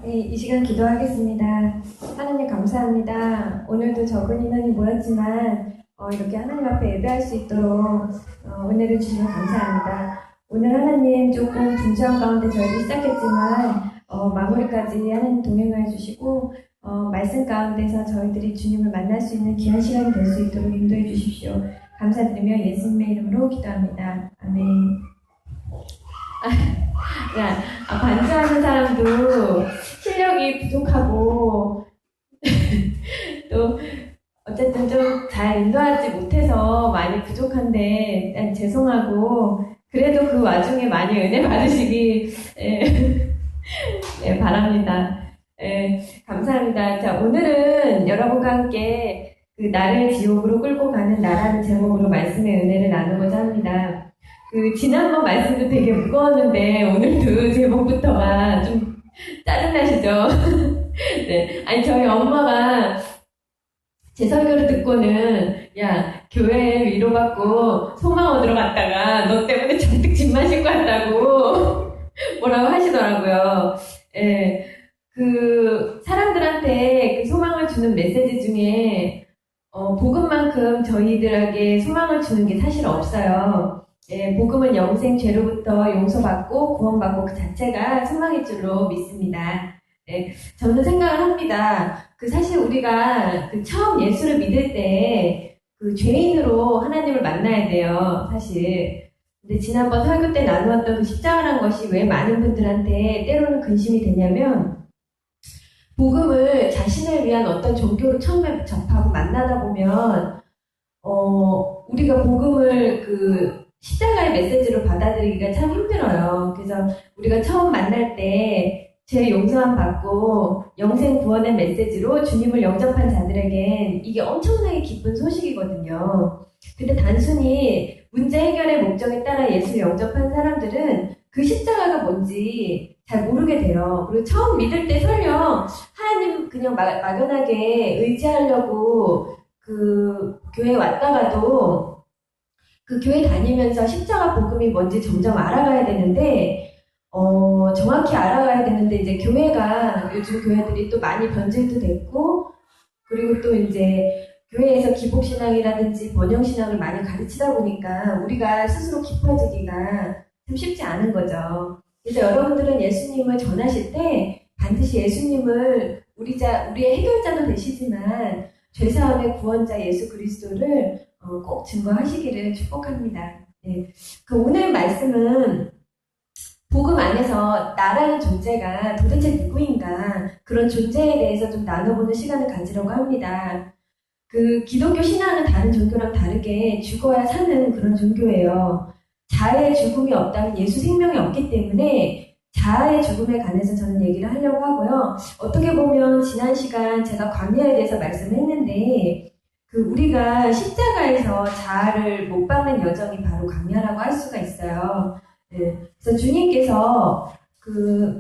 네, 이 시간 기도하겠습니다. 하나님 감사합니다. 오늘도 적은 인원이 모였지만 이렇게 하나님 앞에 예배할 수 있도록 은혜를 주시면 감사합니다. 오늘 하나님 조금 분주한 가운데 저희도 시작했지만 마무리까지 하나님 동행해 주시고 말씀 가운데서 저희들이 주님을 만날 수 있는 귀한 시간이 될 수 있도록 인도해 주십시오. 감사드리며 예수님의 이름으로 기도합니다. 아멘. 반주하는 사람도 실력이 부족하고 또 어쨌든 좀 잘 인도하지 못해서 많이 부족한데 죄송하고 그래도 그 와중에 많이 은혜 받으시기 바랍니다. 감사합니다. 자, 오늘은 여러분과 함께 그 나를 지옥으로 끌고 가는 나라는 제목으로 말씀의 은혜를 나누고자 합니다. 지난번 말씀도 되게 무거웠는데, 오늘도 제목부터가 좀 짜증나시죠? 네. 아니, 저희 엄마가 제 설교를 듣고는, 야, 교회에 위로받고 소망 얻으러 갔다가 너 때문에 잔뜩 짐만 싣고 왔다고 뭐라고 하시더라고요. 예. 사람들한테 그 소망을 주는 메시지 중에, 복음만큼 저희들에게 소망을 주는 게 사실 없어요. 예, 복음은 영생 죄로부터 용서받고 구원받고 그 자체가 소망일 줄로 믿습니다. 예, 저는 생각을 합니다. 사실 우리가 처음 예수를 믿을 때 죄인으로 하나님을 만나야 돼요, 사실. 근데 지난번 설교 때 나누었던 십자가라는 것이 왜 많은 분들한테 때로는 근심이 되냐면, 복음을 자신을 위한 어떤 종교로 처음에 접하고 만나다 보면, 우리가 복음을 십자가의 메시지로 받아들이기가 참 힘들어요. 그래서 우리가 처음 만날 때 죄 용서함 받고 영생 구원의 메시지로 주님을 영접한 자들에겐 이게 엄청나게 기쁜 소식이거든요. 근데 단순히 문제 해결의 목적에 따라 예수를 영접한 사람들은 그 십자가가 뭔지 잘 모르게 돼요. 그리고 처음 믿을 때 설령 하나님 그냥 막연하게 의지하려고 교회에 왔다가도 그 교회 다니면서 십자가 복음이 뭔지 점점 알아가야 되는데, 정확히 알아가야 되는데, 이제 교회가, 요즘 교회들이 또 많이 변질도 됐고, 그리고 또 이제 교회에서 기복신앙이라든지 번영신앙을 많이 가르치다 보니까 우리가 스스로 깊어지기가 좀 쉽지 않은 거죠. 그래서 여러분들은 예수님을 전하실 때 반드시 예수님을 우리의 해결자도 되시지만 죄사함의 구원자 예수 그리스도를 꼭 증거하시기를 축복합니다. 네. 오늘 말씀은 복음 안에서 나라는 존재가 도대체 누구인가 그런 존재에 대해서 좀 나눠보는 시간을 가지려고 합니다. 기독교 신앙은 다른 종교랑 다르게 죽어야 사는 그런 종교예요. 자아의 죽음이 없다면 예수 생명이 없기 때문에 자아의 죽음에 관해서 저는 얘기를 하려고 하고요. 어떻게 보면 지난 시간 제가 광야에 대해서 말씀을 했는데 우리가 십자가에서 자아를 못 박는 여정이 바로 광야라고 할 수가 있어요. 네. 그래서 주님께서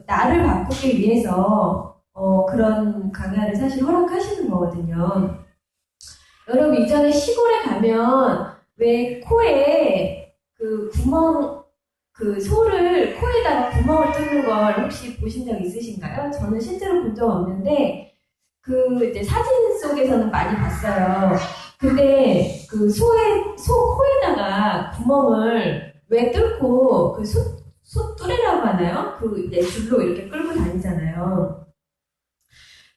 나를 바꾸기 위해서 그런 광야를 사실 허락하시는 거거든요. 여러분 이전에 시골에 가면 왜 코에 구멍 소를 코에다가 구멍을 뚫는 걸 혹시 보신 적 있으신가요? 저는 실제로 본 적 없는데 이제 사진 속에서는 많이 봤어요. 근데 소 코에다가 구멍을 왜 뚫고 소 뚜레라고 하나요? 이제 줄로 이렇게 끌고 다니잖아요.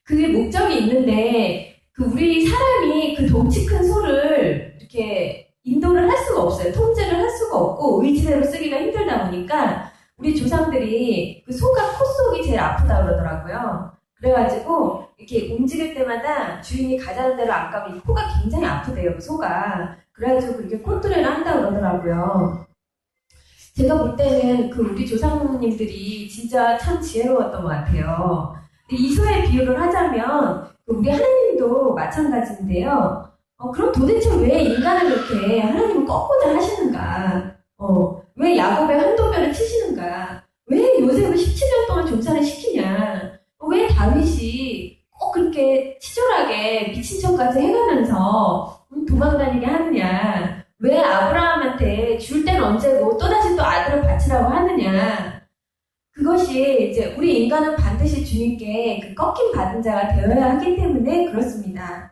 그게 목적이 있는데 우리 사람이 덩치 큰 소를 이렇게 인도를 할 수가 없어요. 통제를 할 수가 없고 의지대로 쓰기가 힘들다 보니까 우리 조상들이 소가 코 속이 제일 아프다 그러더라고요. 그래가지고 이렇게 움직일 때마다 주인이 가자는 대로 안 가면 이 코가 굉장히 아프대요, 소가. 그래가지고 그렇게 코뚜레를 한다 그러더라고요. 제가 볼 때는 우리 조상님들이 진짜 참 지혜로웠던 것 같아요. 이 소의 비유를 하자면 우리 하나님도 마찬가지인데요. 그럼 도대체 왜 인간을 그렇게 하나님을 꺾고자 하시는가? 왜 야곱의 한도별을 치시는가? 왜 요셉을 17년 동안 종살이 시키냐? 왜 다윗이 꼭 그렇게 치졸하게 미친 척까지 해가면서 도망다니게 하느냐? 왜 아브라함한테 줄 때는 언제고 또다시 또 아들을 바치라고 하느냐? 그것이 이제 우리 인간은 반드시 주님께 그 꺾임 받은 자가 되어야 하기 때문에 그렇습니다.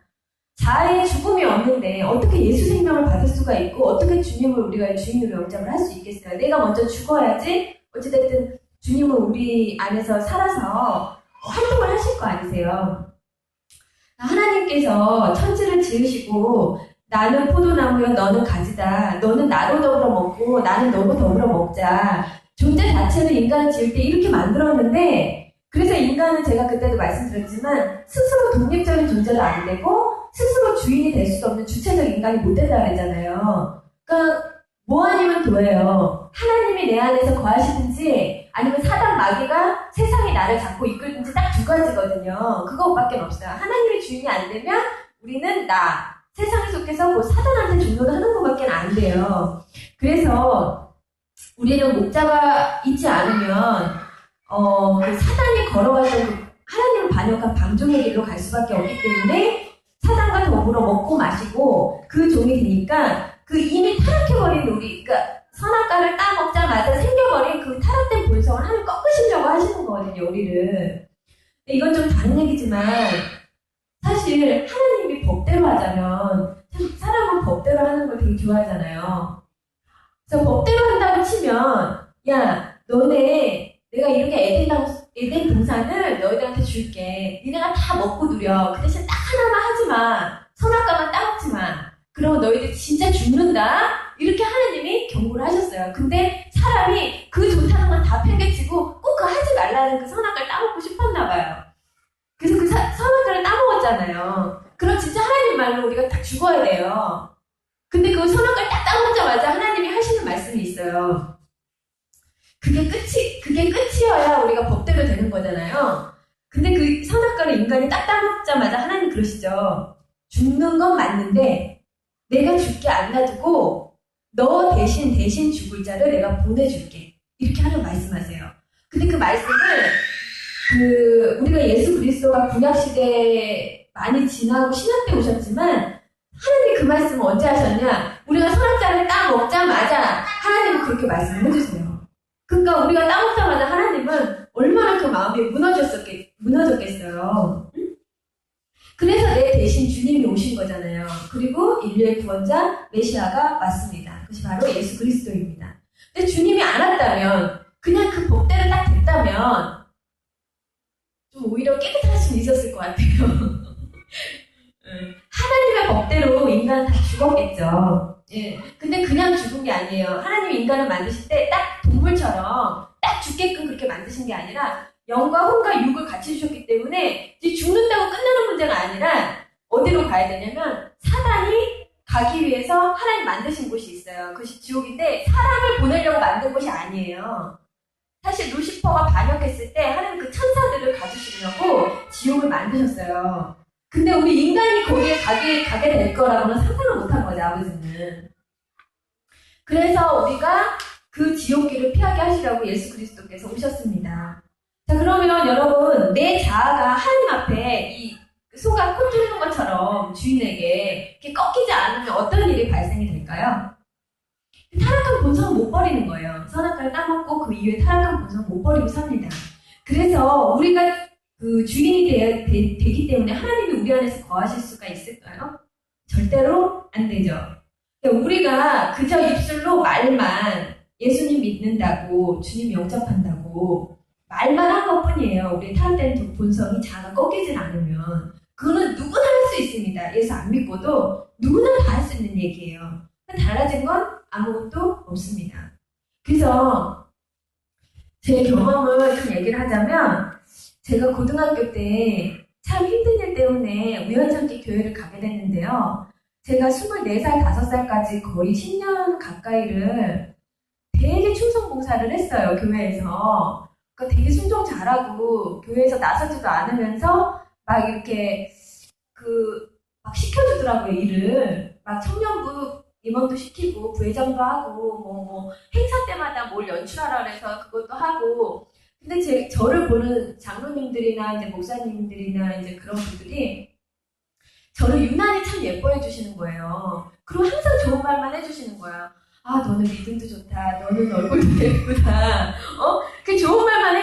자아의 죽음이 없는데 어떻게 예수 생명을 받을 수가 있고 어떻게 주님을 우리가 주인으로 영접을 할 수 있겠어요? 내가 먼저 죽어야지 어찌됐든 주님은 우리 안에서 살아서 활동을 하실 거 아니세요? 하나님께서 천지를 지으시고 나는 포도나무여 너는 가지다. 너는 나로 더불어 먹고 나는 너로 더불어 먹자. 존재 자체를 인간을 지을 때 이렇게 만들었는데 그래서 인간은 제가 그때도 말씀드렸지만 스스로 독립적인 존재도 안 되고 스스로 주인이 될 수도 없는 주체적 인간이 못 된다 그랬잖아요. 그러니까 뭐 아니면 도예요. 하나님이 내 안에서 거하시든지 아니면 사단 마귀가 세상이 나를 잡고 이끌든지 딱 두 가지거든요. 그거밖에 없어요. 하나님의 주인이 안 되면 우리는 세상에 속해서 뭐 사단한테 종노하는 것밖에 안 돼요. 그래서 우리는 목자가 있지 않으면 그 사단이 걸어가던 그 하나님을 반역한 방종의 길로 갈 수밖에 없기 때문에 사단과 더불어 먹고 마시고 그 종이 되니까 그 이미 타락해버린 우리, 그러니까 선악과를 따먹자마자 생겨버린 그 타락된 본성을 하나님 꺾으시려고 하시는 거거든요, 우리를. 이건 좀 다른 얘기지만 사실 하나님이 법대로 하자면 사람은 법대로 하는 걸 되게 좋아하잖아요. 그래서 법대로 한다고 치면 야 너네 내가 이렇게 에덴 동산을 너희들한테 줄게. 니네가 다 먹고 누려. 그 대신 딱 하나만 하지 마. 선악과만 따먹지 마. 그러면 너희들 진짜 죽는다. 이렇게 하나님이 경고를 하셨어요. 근데 사람이 그 좋다는 건 다 팽개치고 꼭 그거 하지 말라는 그 선악과를 따먹고 싶었나 봐요. 그래서 그 선악과를 따먹었잖아요. 그럼 진짜 하나님 말로 우리가 딱 죽어야 돼요. 근데 그 선악과를 딱 따먹자마자 하나님이 하시는 말씀이 있어요. 그게 끝이어야 우리가 법대로 되는 거잖아요. 근데 그 선악과를 인간이 딱 따먹자마자 하나님 그러시죠. 죽는 건 맞는데 내가 죽게 안 놔두고 너 대신 죽을 자를 내가 보내줄게. 이렇게 하는 말씀하세요. 근데 그 말씀을 우리가 예수 그리스도가 구약시대에 많이 지나고 신학 때 오셨지만 하나님이 그 말씀을 언제 하셨냐? 우리가 선악과를 따먹자마자 하나님은 그렇게 말씀을 해주세요. 그러니까 우리가 따먹자마자 하나님은 얼마나 그 마음이 무너졌겠어요. 그래서 내 대신 주님이 오신 거잖아요. 그리고 인류의 구원자 메시아가 왔습니다. 그것이 바로 예수 그리스도입니다. 근데 주님이 안 왔다면 그냥 그 법대로 딱 됐다면 좀 오히려 깨끗할 수는 있었을 것 같아요. 하나님의 법대로 인간은 다 죽었겠죠. 예. 근데 그냥 죽은 게 아니에요. 하나님이 인간을 만드실 때 딱 동물처럼 딱 죽게끔 그렇게 만드신 게 아니라 영과 혼과 육을 같이 주셨기 때문에 이제 죽는다고 끝나는 문제가 아니라 어디로 가야 되냐면 사단이 가기 위해서 하나님 만드신 곳이 있어요. 그것이 지옥인데 사람을 보내려고 만든 곳이 아니에요. 사실 루시퍼가 반역했을 때 하나님 그 천사들을 가주시려고 지옥을 만드셨어요. 근데 우리 인간이 거기에 가게 될 거라고는 상상을 못한 거죠, 아버지는. 그래서 우리가 그 지옥길을 피하게 하시려고 예수 그리스도께서 오셨습니다. 자, 그러면 여러분, 내 자아가 하나님 앞에 이 소가 코 뚫는 것처럼 주인에게 이렇게 꺾이지 않으면 어떤 일이 발생이 될까요? 타락한 본성을 못 버리는 거예요. 선악과를 따먹고 그 이후에 타락한 본성을 못 버리고 삽니다. 그래서 우리가 그 주인이 되기 때문에 하나님이 우리 안에서 거하실 수가 있을까요? 절대로 안 되죠. 우리가 그저 입술로 말만 예수님 믿는다고 주님 영접한다고 말만 한 것뿐이에요. 우리 타락된 본성이 자아가 꺾이질 않으면 그거는 누구나 할 수 있습니다. 예수 안 믿고도 누구나 다 할 수 있는 얘기예요. 달라진 건 아무것도 없습니다. 그래서 제 경험을 좀 얘기를 하자면 제가 고등학교 때 참 힘든 일 때문에 우연찮게 교회를 가게 됐는데요. 제가 24살, 5살까지 거의 10년 가까이를 되게 충성봉사를 했어요, 교회에서. 그러니까 되게 순종 잘하고 교회에서 나서지도 않으면서 막 이렇게 막 시켜주더라고요, 일을. 막 청년부 임원도 시키고 부회장도 하고 행사 때마다 뭘 연출하라 그래서 그것도 하고. 근데 저를 보는 장로님들이나 이제 목사님들이나 이제 그런 분들이 저를 유난히 참 예뻐해 주시는 거예요. 그리고 항상 좋은 말만 해주시는 거야. 아, 너는 믿음도 좋다. 너는 얼굴도 예쁘다. 그 좋은 말만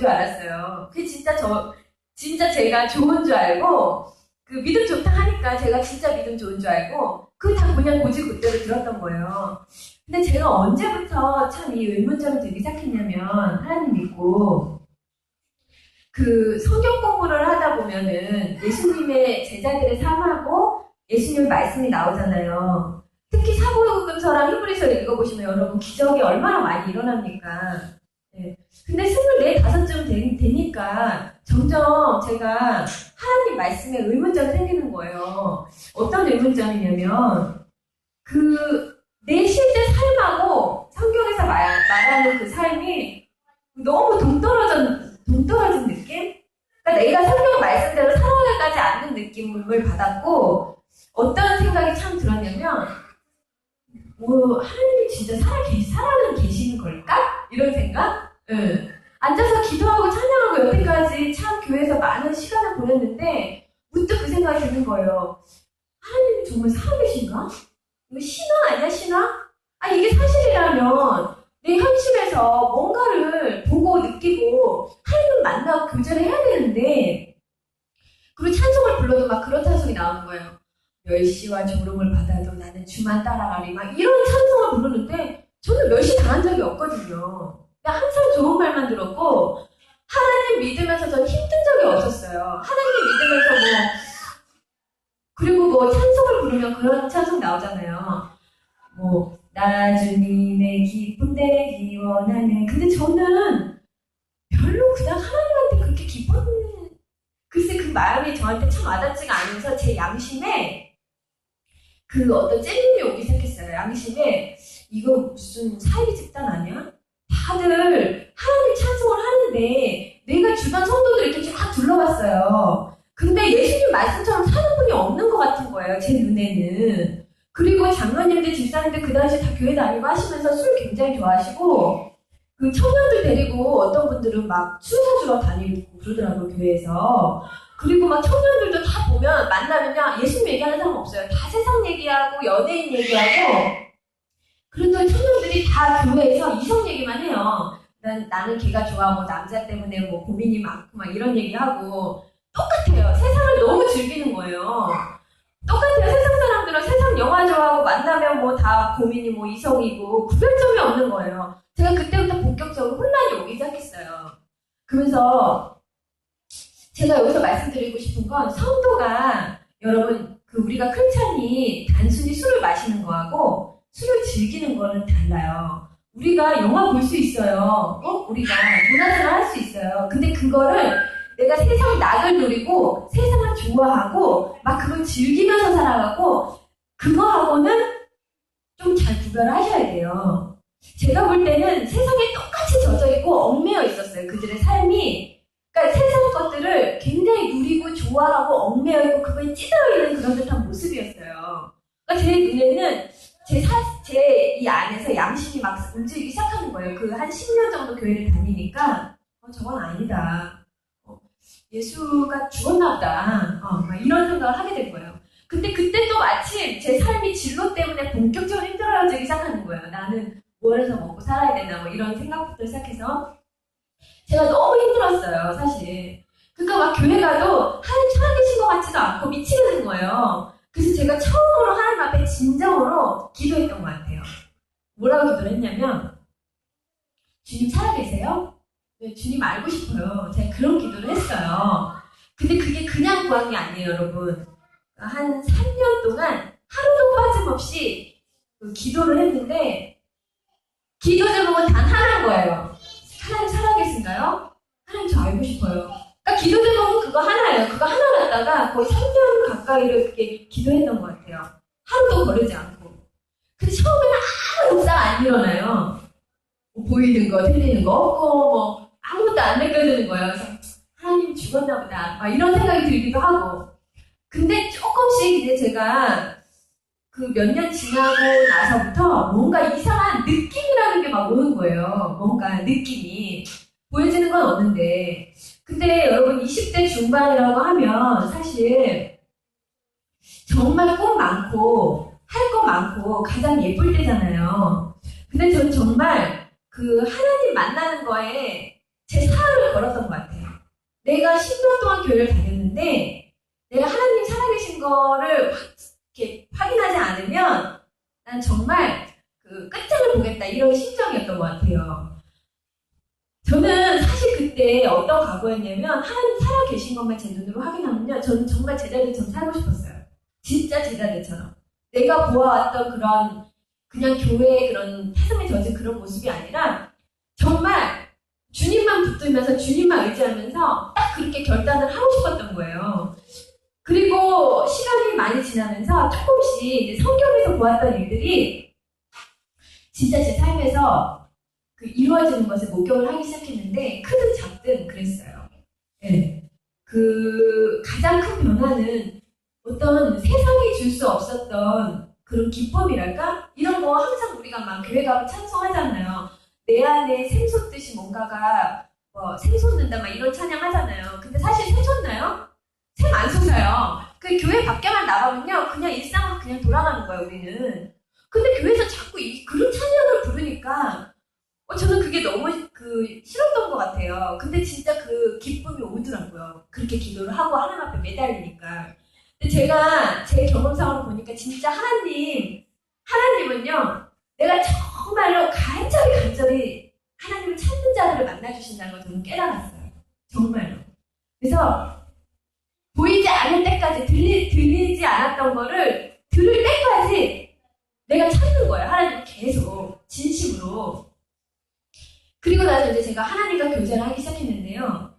줄 알았어요. 그게 진짜 제가 좋은 줄 알고, 그 믿음 좋다 하니까 제가 진짜 믿음 좋은 줄 알고, 그거 다 그냥 고지고대로 들었던 거예요. 근데 제가 언제부터 참 이 의문점이 들기 시작했냐면, 하나님 믿고, 그 성경 공부를 하다 보면은 예수님의 제자들의 삶하고 예수님의 말씀이 나오잖아요. 특히 사도행전서랑 히브리서를 읽어보시면 여러분 기적이 얼마나 많이 일어납니까? 네. 근데 24, 5쯤 되니까 점점 제가 하나님 말씀에 의문점이 생기는 거예요. 어떤 의문점이냐면 내 실제 삶하고 성경에서 말하는 그 삶이 너무 동떨어진 느낌? 그러니까 내가 성경 말씀대로 살아가지 않는 느낌을 받았고 어떤 생각이 참 들었냐면 하나님이 진짜 살아는 계시는 걸까? 이런 생각? 응. 앉아서 기도하고 찬양하고 여태까지 참 교회에서 많은 시간을 보냈는데 문득 그 생각이 드는 거예요. 하나님이 정말 살아계신가? 이거 신화 아니야 신화? 아니 이게 사실이라면 내 현실에서 뭔가를 보고 느끼고 하나님 만나고 교제를 해야 되는데 그리고 찬송을 불러도 막 그렇다는 소리 나오는 거예요. 멸시와 조롱을 받아도 나는 주만 따라가리 막 이런 찬송을 부르는데 저는 멸시 당한 적이 없거든요. 그냥 항상 좋은 말만 들었고 하나님 믿으면서 전 힘든 적이 없었어요. 하나님 믿으면서 그리고 찬송을 부르면 그런 찬송 나오잖아요. 나 주님의 기쁨 되기 원하네. 근데 저는 별로 그냥 하나님한테 그렇게 글쎄 그 마음이 저한테 참 와닿지가 않으면서 제 양심에 그 어떤 찔림이 오기 시작했어요. 양심에 이거 무슨 사이비 집단 아니야? 다들 하나님 찬송을 하는데 내가 주변 성도들 이렇게 쫙 둘러봤어요. 근데 예수님 말씀처럼 사는 분이 없는 것 같은 거예요. 제 눈에는. 그리고 장로님들, 집사님들 그 당시에 다 교회 다니고 하시면서 술 굉장히 좋아하시고 그 청년들 데리고 어떤 분들은 막 술 사주러 다니고 그러더라고요. 교회에서. 그리고 막 청년들도 다 보면 만나면요. 예수님 얘기하는 사람 없어요. 다 세상 얘기하고 연예인 얘기하고 그런데 청년들이 다 교회에서 이성 얘기만 해요. 나는 걔가 좋아, 남자 때문에 고민이 많고 막 이런 얘기하고 똑같아요. 세상을 너무 즐기는 거예요. 똑같아요. 세상 사람들은 세상 영화 좋아하고 만나면 다 고민이 이성이고 구별점이 없는 거예요. 제가 그때부터 본격적으로 혼란이 오기 시작했어요. 그러면서 제가 여기서 말씀드리고 싶은 건 성도가 여러분 우리가 크리스찬이 단순히 술을 마시는 거하고 술을 즐기는 거는 달라요. 우리가 영화 볼 수 있어요. 우리가 문화생활 할 수 있어요. 근데 그거를 내가 세상 낙을 누리고 세상을 좋아하고 막 그걸 즐기면서 살아가고 그거하고는 좀 잘 구별을 하셔야 돼요. 제가 볼 때는 세상에 똑같이 젖어있고 얽매여 있었어요. 그들의 삶이. 그러니까 세상 것들을 굉장히 누리고 좋아하고 얽매여 있고 그거에 찌들어 있는 그런 듯한 모습이었어요. 그러니까 제 눈에는 제 이 안에서 양심이 막 움직이기 시작하는 거예요. 한 10년 정도 교회를 다니니까 저건 아니다. 예수가 죽었나 보다. 막 이런 생각을 하게 된 거예요. 근데 그때 또 마침 제 삶이 진로 때문에 본격적으로 힘들어지기 시작하는 거예요. 나는 뭘 해서 먹고 살아야 되나 이런 생각부터 시작해서 제가 너무 힘들었어요. 사실. 그러니까 막 교회 가도 하나님 살아계신 것 같지도 않고 미치게 되는 거예요. 그래서 제가 처음으로 하나님 앞에 진정으로 기도했던 것 같아요. 뭐라고 기도를 했냐면 주님 살아계세요? 네, 주님 알고 싶어요. 제가 그런 기도를 했어요. 근데 그게 그냥 구한 게 아니에요, 여러분. 한 3년 동안 하루도 빠짐없이 기도를 했는데 기도 제목은 단 하나인 거예요. 하나님 살아계신가요? 하나님 저 알고 싶어요. 그러니까 기도 제목은 그거 하나예요. 그거 하나 갖다가 거의 3년 가까이를 이렇게 기도했던 것 같아요. 하루도 거르지 않고. 근데 처음에는 아무 역사가 안 일어나요. 보이는 거, 들리는 거 없고 아무것도 안 느껴지는 거예요. 그래서 하나님 죽었나 보다 막 이런 생각이 들기도 하고. 근데 조금씩 이제 제가 몇 년 지나고 나서부터 뭔가 이상한 느낌이라는 게 막 오는 거예요. 뭔가 느낌이 보여지는 건 없는데 근데 여러분 20대 중반이라고 하면 사실 정말 꿈 많고 할 거 많고 가장 예쁠 때잖아요. 근데 전 정말 하나님 만나는 거에 제 사활을 걸었던 것 같아요. 내가 10년 동안 교회를 다녔는데 내가 하나님 살아계신 거를 이렇게 확인하지 않으면 난 정말 그 끝장을 보겠다 이런 심정이었던 것 같아요. 저는 사실 그때 어떤 각오였냐면 하나님 살아계신 것만 제 눈으로 확인하면요. 저는 정말 제자들처럼 살고 싶었어요. 진짜 제자들처럼. 내가 보아왔던 그냥 교회의 그런 태생에 젖은 그런 모습이 아니라 정말 주님만 붙들면서 주님만 의지하면서 딱 그렇게 결단을 하고 싶었던 거예요. 그리고 시간이 많이 지나면서 조금씩 이제 성경에서 보았던 일들이 진짜 제 삶에서 이루어지는 것을 목격을 하기 시작했는데 크든 작든 그랬어요. 네. 가장 큰 변화는 어떤 세상이 줄 수 없었던 그런 기쁨이랄까? 이런 거 항상 우리가 막 교회 가면 찬송하잖아요. 내 안에 샘솟듯이 뭔가가 샘솟는다 막 이런 찬양 하잖아요. 근데 사실 샘솟나요? 샘 안 솟아요. 그 교회 밖에만 나가면요. 그냥 일상은 그냥 돌아가는 거예요, 우리는. 근데 교회에서 자꾸 그런 찬양을 부르니까 저는 그게 너무 싫었던 것 같아요. 근데 진짜 그 기쁨이 오더라고요. 그렇게 기도를 하고 하나님 앞에 매달리니까. 근데 제가 제 경험상으로 보니까 진짜 하나님은요, 내가 정말로 간절히 하나님을 찾는 자들을 만나주신다는 걸 저는 깨달았어요. 정말로. 그래서 보이지 않을 때까지 들리지 않았던 거를 들을 때까지 내가 찾는 거예요. 하나님을 계속 진심으로. 그리고 나서 이제 제가 하나님과 교제를 하기 시작했는데요.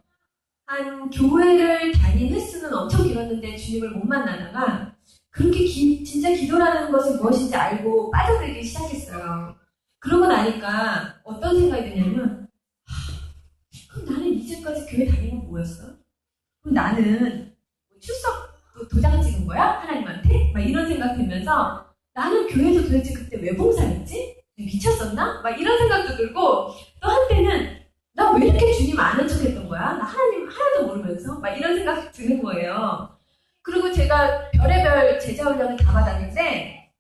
한 교회를 다닌 횟수는 엄청 길었는데 주님을 못 만나다가 그렇게 진짜 기도라는 것이 무엇인지 알고 빠져들기 시작했어요. 그러고 나니까 어떤 생각이 드냐면 그럼 나는 이제까지 교회 다닌 건 뭐였어? 그럼 나는 출석 도장 찍은 거야? 하나님한테? 막 이런 생각 들면서 나는 교회에서 도대체 그때 왜 봉사했지? 미쳤었나? 막 이런 생각도 들고 또 한때는 나 왜 이렇게 주님 아는 척 했던 거야? 나 하나님 하나도 모르면서? 막 이런 생각이 드는 거예요. 그리고 제가 별의별 제자 훈련을 다 받았는데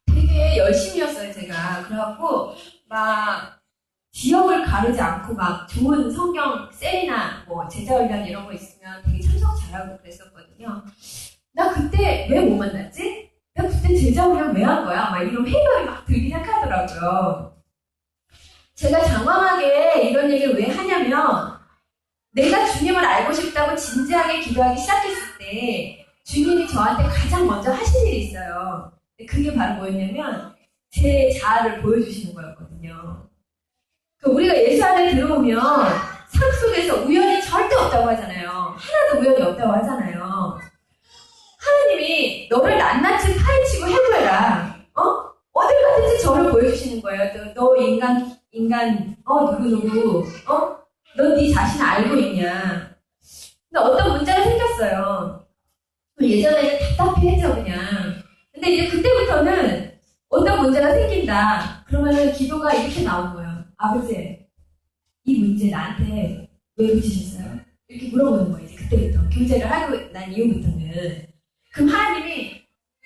되게 열심히였어요, 제가. 그래갖고 막 지역을 가르지 않고 막 좋은 성경 세미나 제자 훈련 이런 거 있으면 되게 참석 잘하고 그랬었거든요. 나 그때 왜 못 만났지? 나 그때 제자 훈련 왜 한 거야? 막 이런 회의감이 막 들기 시작하더라고요. 제가 장황하게 이런 얘기를 왜 하냐면 내가 주님을 알고 싶다고 진지하게 기도하기 시작했을 때 주님이 저한테 가장 먼저 하신 일이 있어요. 그게 바로 뭐였냐면 제 자아를 보여주시는 거였거든요. 우리가 예수 안에 들어오면 삶 속에서 우연이 절대 없다고 하잖아요. 하나도 우연이 없다고 하잖아요. 하나님이 너를 낱낱이 파헤치고 해부해라. 어딜 가든지 저를 보여주시는 거예요. 너 인간 누구 너 네 자신을 알고 있냐. 근데 어떤 문제가 생겼어요. 예전에는 답답해했죠 그냥. 근데 이제 그때부터는 어떤 문제가 생긴다. 그러면은 기도가 이렇게 나온 거예요. 아버지, 이 문제 나한테 왜 붙이셨어요? 이렇게 물어보는 거예요. 이제 그때부터 교제를 하고 난 이후부터는. 그럼 하나님이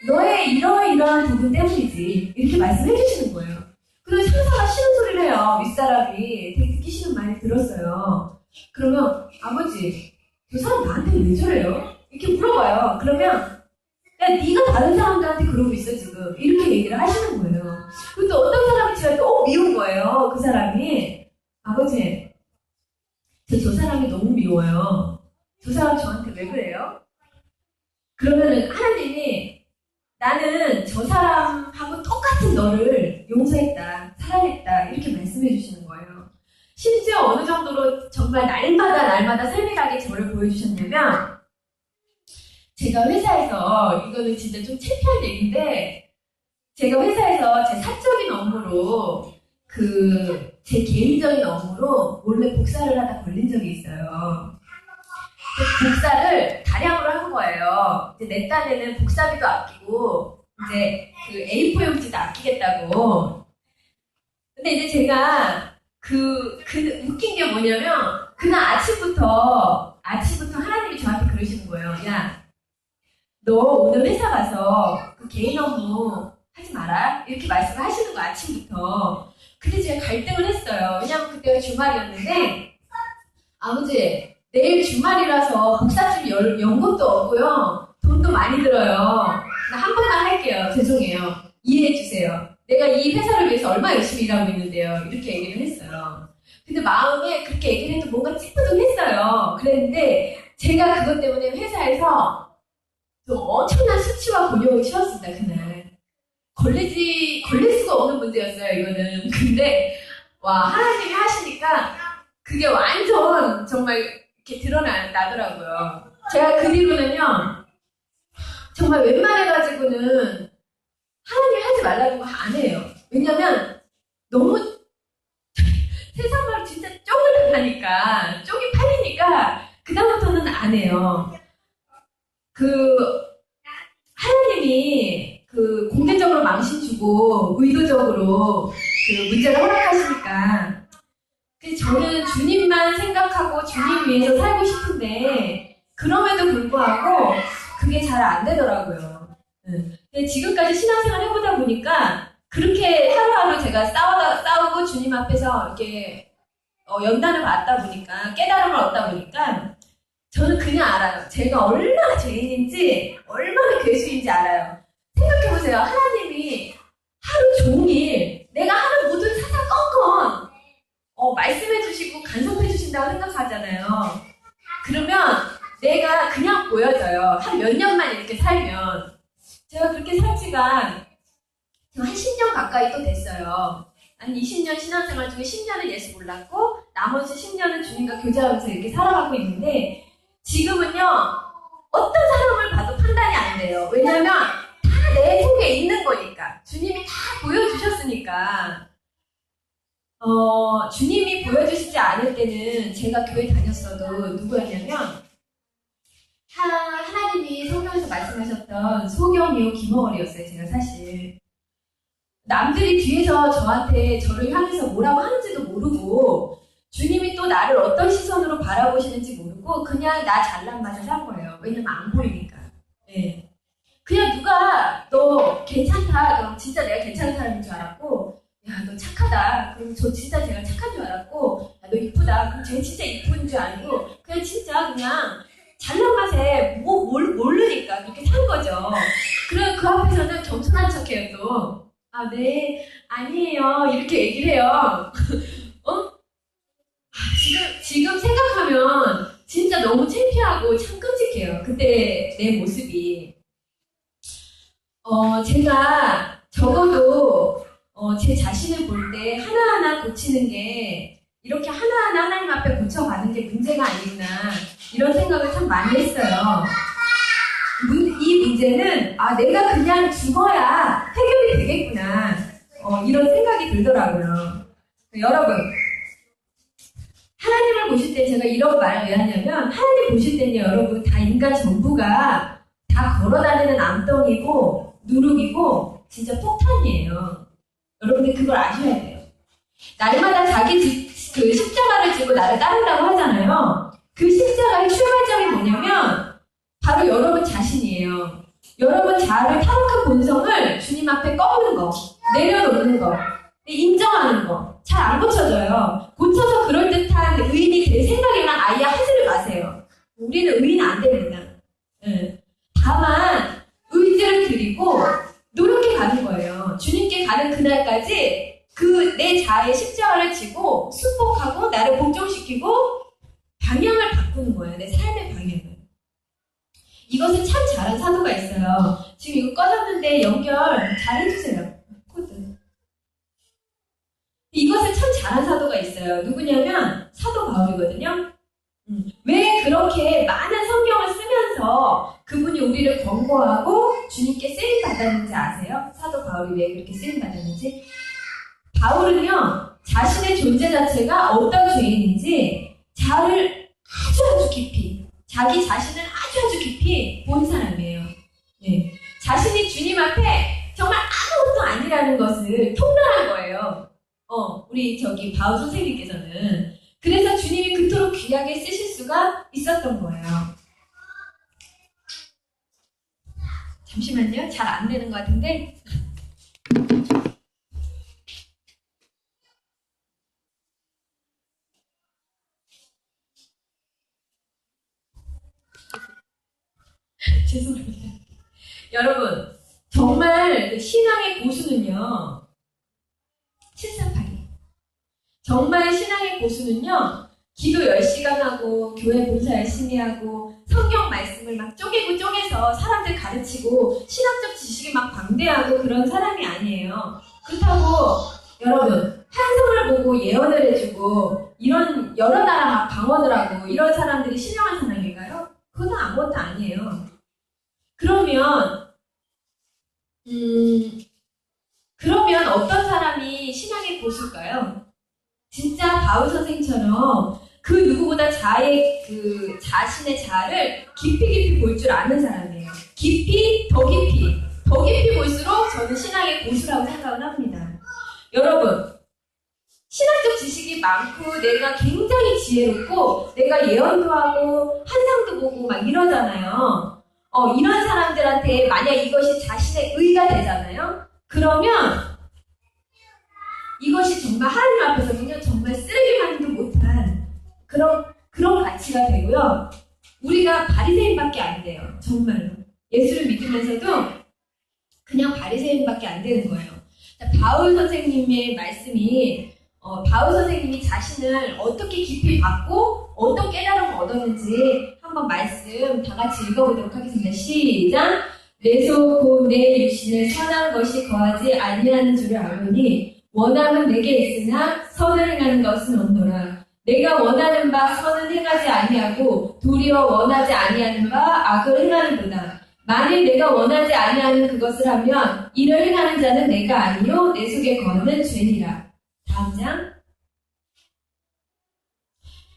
너의 이러이러한 부분 때문이지 이렇게 말씀해 주시는 거예요. 그리고 상사가 싫은 소리를 해요. 윗사람이 되게 듣기 싫은 말을 들었어요. 그러면 아버지, 저 사람 나한테 왜 저래요? 이렇게 물어봐요. 그러면 야, 네가 다른 사람들한테 그러고 있어 지금 이렇게 얘기를 하시는 거예요. 그리고 또 어떤 사람이 지금 또 미운 거예요. 그 사람이 아버지, 저 사람이 너무 미워요. 저 사람 저한테 왜 그래요? 그러면은 하나님이 나는 저 사람하고 똑같은 너를 용서했다, 사랑했다 이렇게 말씀해 주시는 거예요. 심지어 어느 정도로 정말 날마다 세밀하게 저를 보여주셨냐면 제가 회사에서 이거는 진짜 좀 창피한 얘기인데 제가 회사에서 제 사적인 업무로 제 개인적인 업무로 몰래 복사를 하다 걸린 적이 있어요. 복사를 다량으로 한 거예요. 이제 내 딴에는 복사비도 아끼고 이제 A4 용지도 아끼겠다고. 근데 이제 제가 웃긴 게 뭐냐면 그날 아침부터 하나님이 저한테 그러시는 거예요. 야, 너 오늘 회사 가서 개인 업무 하지 마라 이렇게 말씀을 하시는 거 아침부터. 근데 제가 갈등을 했어요. 왜냐면 그때가 주말이었는데 아버지, 내일 주말이라서 목사집 연 것도 없고요. 돈도 많이 들어요. 나 한 번만 할게요. 죄송해요. 이해해주세요. 내가 이 회사를 위해서 얼마나 열심히 일하고 있는데요. 이렇게 얘기를 했어요. 근데 마음에 그렇게 얘기를 해도 뭔가 찌뿌둥했어요. 그랬는데 제가 그것 때문에 회사에서 좀 엄청난 수치와 곤욕을 치렀습니다. 그날. 걸릴 수가 없는 문제였어요. 이거는. 근데 와, 하나님이 하시니까 그게 완전 정말 이렇게 드러나더라고요. 제가 그 뒤로는요, 정말 웬만해가지고는 하나님 하지 말라는 거 안 해요. 왜냐면 너무 세상 말 진짜 쪽을 당하니까, 쪽이 팔리니까 그다음부터는 안 해요. 하나님이 공개적으로 망신 주고 의도적으로 문제를 허락하시니까 저는 주님만 생각하고 주님 위해서 살고 싶은데 그럼에도 불구하고 그게 잘 안 되더라고요. 근데 지금까지 신앙생활 해보다 보니까 그렇게 하루하루 제가 싸우고 주님 앞에서 이렇게 연단을 받다 보니까 깨달음을 얻다 보니까 저는 그냥 알아요. 제가 얼마나 죄인인지 얼마나 괴수인지 알아요. 생각해보세요. 하나님이 하루 종일 내가 하는 모든 사사건건 말씀해주시고 간섭해주신다고 생각하잖아요. 그러면 내가 그냥 보여져요. 한 몇 년만 이렇게 살면. 제가 그렇게 산 지가 한 10년 가까이 또 됐어요. 한 20년 신앙생활 중에 10년은 예수 몰랐고 나머지 10년은 주님과 교제하면서 이렇게 살아가고 있는데 지금은요. 어떤 사람을 봐도 판단이 안 돼요. 왜냐면 다 내 속에 있는 거니까. 주님이 다 보여주셨으니까. 주님이 보여주시지 않을 때는 제가 교회 다녔어도 누구였냐면 하나님이 성경에서 말씀하셨던 소경이요 김어걸이었어요. 제가 사실 남들이 뒤에서 저를 향해서 뭐라고 하는지도 모르고 주님이 또 나를 어떤 시선으로 바라보시는지 모르고 그냥 나 잘난 맛에 산 거예요. 왜냐면 안 보이니까. 네. 그냥 누가 너 괜찮다 그럼 진짜 내가 괜찮은 사람인 줄 알았고 야 너 착하다 그럼 저 진짜 제가 착한 줄 알았고 야, 너 이쁘다 그럼 제가 진짜 이쁜 줄 알고 그냥 진짜 그냥 잘난 맛에 모르니까 그렇게 산 거죠. 그럼 그 앞에서는 겸손한 척해요 또. 아, 네, 아니에요. 이렇게 얘기를 해요. 지금 생각하면 진짜 너무 창피하고 참 끔찍해요. 그때 내 모습이. 제가 적어도 제 자신을 볼 때 하나하나 고치는 게 이렇게 하나하나 하나님 앞에 고쳐가는 게 문제가 아니구나 이런 생각을 참 많이 했어요. 이 문제는 내가 그냥 죽어야 해결이 되겠구나 이런 생각이 들더라고요. 여러분 하나님을 보실 때 제가 이런 말을 왜 하냐면 하나님 보실 때는 여러분 다 인간 전부가 다 걸어다니는 암덩이고 누룩이고 진짜 폭탄이에요. 여러분들 그걸 아셔야 돼요. 날마다 자기 십자가를 지고 나를 따른다고 하잖아요. 그 십자가의 출발점이 뭐냐면 바로 여러분 자신이에요. 여러분 자아를 타락한 본성을 주님 앞에 꺼부는 거, 내려놓는 거, 인정하는 거, 잘 안 고쳐져요. 고쳐서 그럴듯한 의인이 될 생각에만 아예 하지를 마세요. 우리는 의인 안 됩니다. 다만 의지를 드리고 노력해 가는 거예요. 주님께 가는 그날까지 내 자아의 십자가를 지고 순복하고 나를 복종시키고 방향을 바꾸는 거예요. 내 삶의 방향을. 이것을 참 잘한 사도가 있어요. 지금 이거 꺼졌는데 연결 잘 해주세요. 코드. 이것을 참 잘한 사도가 있어요. 누구냐면 사도 바울이거든요. 왜 그렇게 많은 성경을 쓰면서 그분이 우리를 권고하고 주님께 쓰임 받았는지 아세요? 사도 바울이 왜 그렇게 쓰임 받았는지? 바울은요 자신의 존재 자체가 어떤 죄인인지 자아를 아주 깊이 자기 자신을 아주 깊이 본 사람이에요. 네. 자신이 주님 앞에 정말 아무것도 아니라는 것을 통달한 거예요. 우리 바울 선생님께서는. 그래서 주님이 그토록 귀하게 쓰실 수가 있었던 거예요. 잠시만요. 잘 안 되는 것 같은데. 죄송합니다. 여러분, 정말 그 신앙의 고수는요, 738이. 정말 신앙의 고수는요, 기도 10시간 하고, 교회 봉사 열심히 하고, 성경 말씀을 막 쪼개서 사람들 가르치고, 신학적 지식이 막 방대하고 그런 사람이 아니에요. 그렇다고, 여러분, 환상을 보고 예언을 해주고, 이런 여러 나라 막 방언을 하고, 이런 사람들이 신령한 사람인가요? 그건 아무것도 아니에요. 그러면 어떤 사람이 신앙의 고수일까요? 진짜 바울 선생처럼 그 누구보다 자신의 자아를 깊이 볼 줄 아는 사람이에요. 더 깊이 볼수록 저는 신앙의 고수라고 생각을 합니다. 여러분, 신학적 지식이 많고 내가 굉장히 지혜롭고 내가 예언도 하고 환상도 보고 막 이러잖아요. 이런 사람들한테 만약 이것이 자신의 의가 되잖아요. 그러면 이것이 정말 하나님 앞에서는요, 정말 쓰레기만도 못한 그런 가치가 되고요. 우리가 바리새인밖에 안 돼요. 정말로. 예수를 믿으면서도 그냥 바리새인밖에 안 되는 거예요. 바울 선생님의 말씀이 바울 선생님이 자신을 어떻게 깊이 받고 어떤 깨달음을 얻었는지 한번 말씀 다 같이 읽어보도록 하겠습니다. 시작! 내 속 곧 내 육신에 선한 것이 거하지 아니하는 줄을 알노니 원함은 내게 있으나 선을 행하는 것은 없노라. 내가 원하는 바 선은 행하지 아니하고 도리어 원하지 아니하는 바 악을 행하는구나. 만일 내가 원하지 아니하는 그것을 하면 이를 행하는 자는 내가 아니요 내 속에 거하는 죄니라. 다음 장.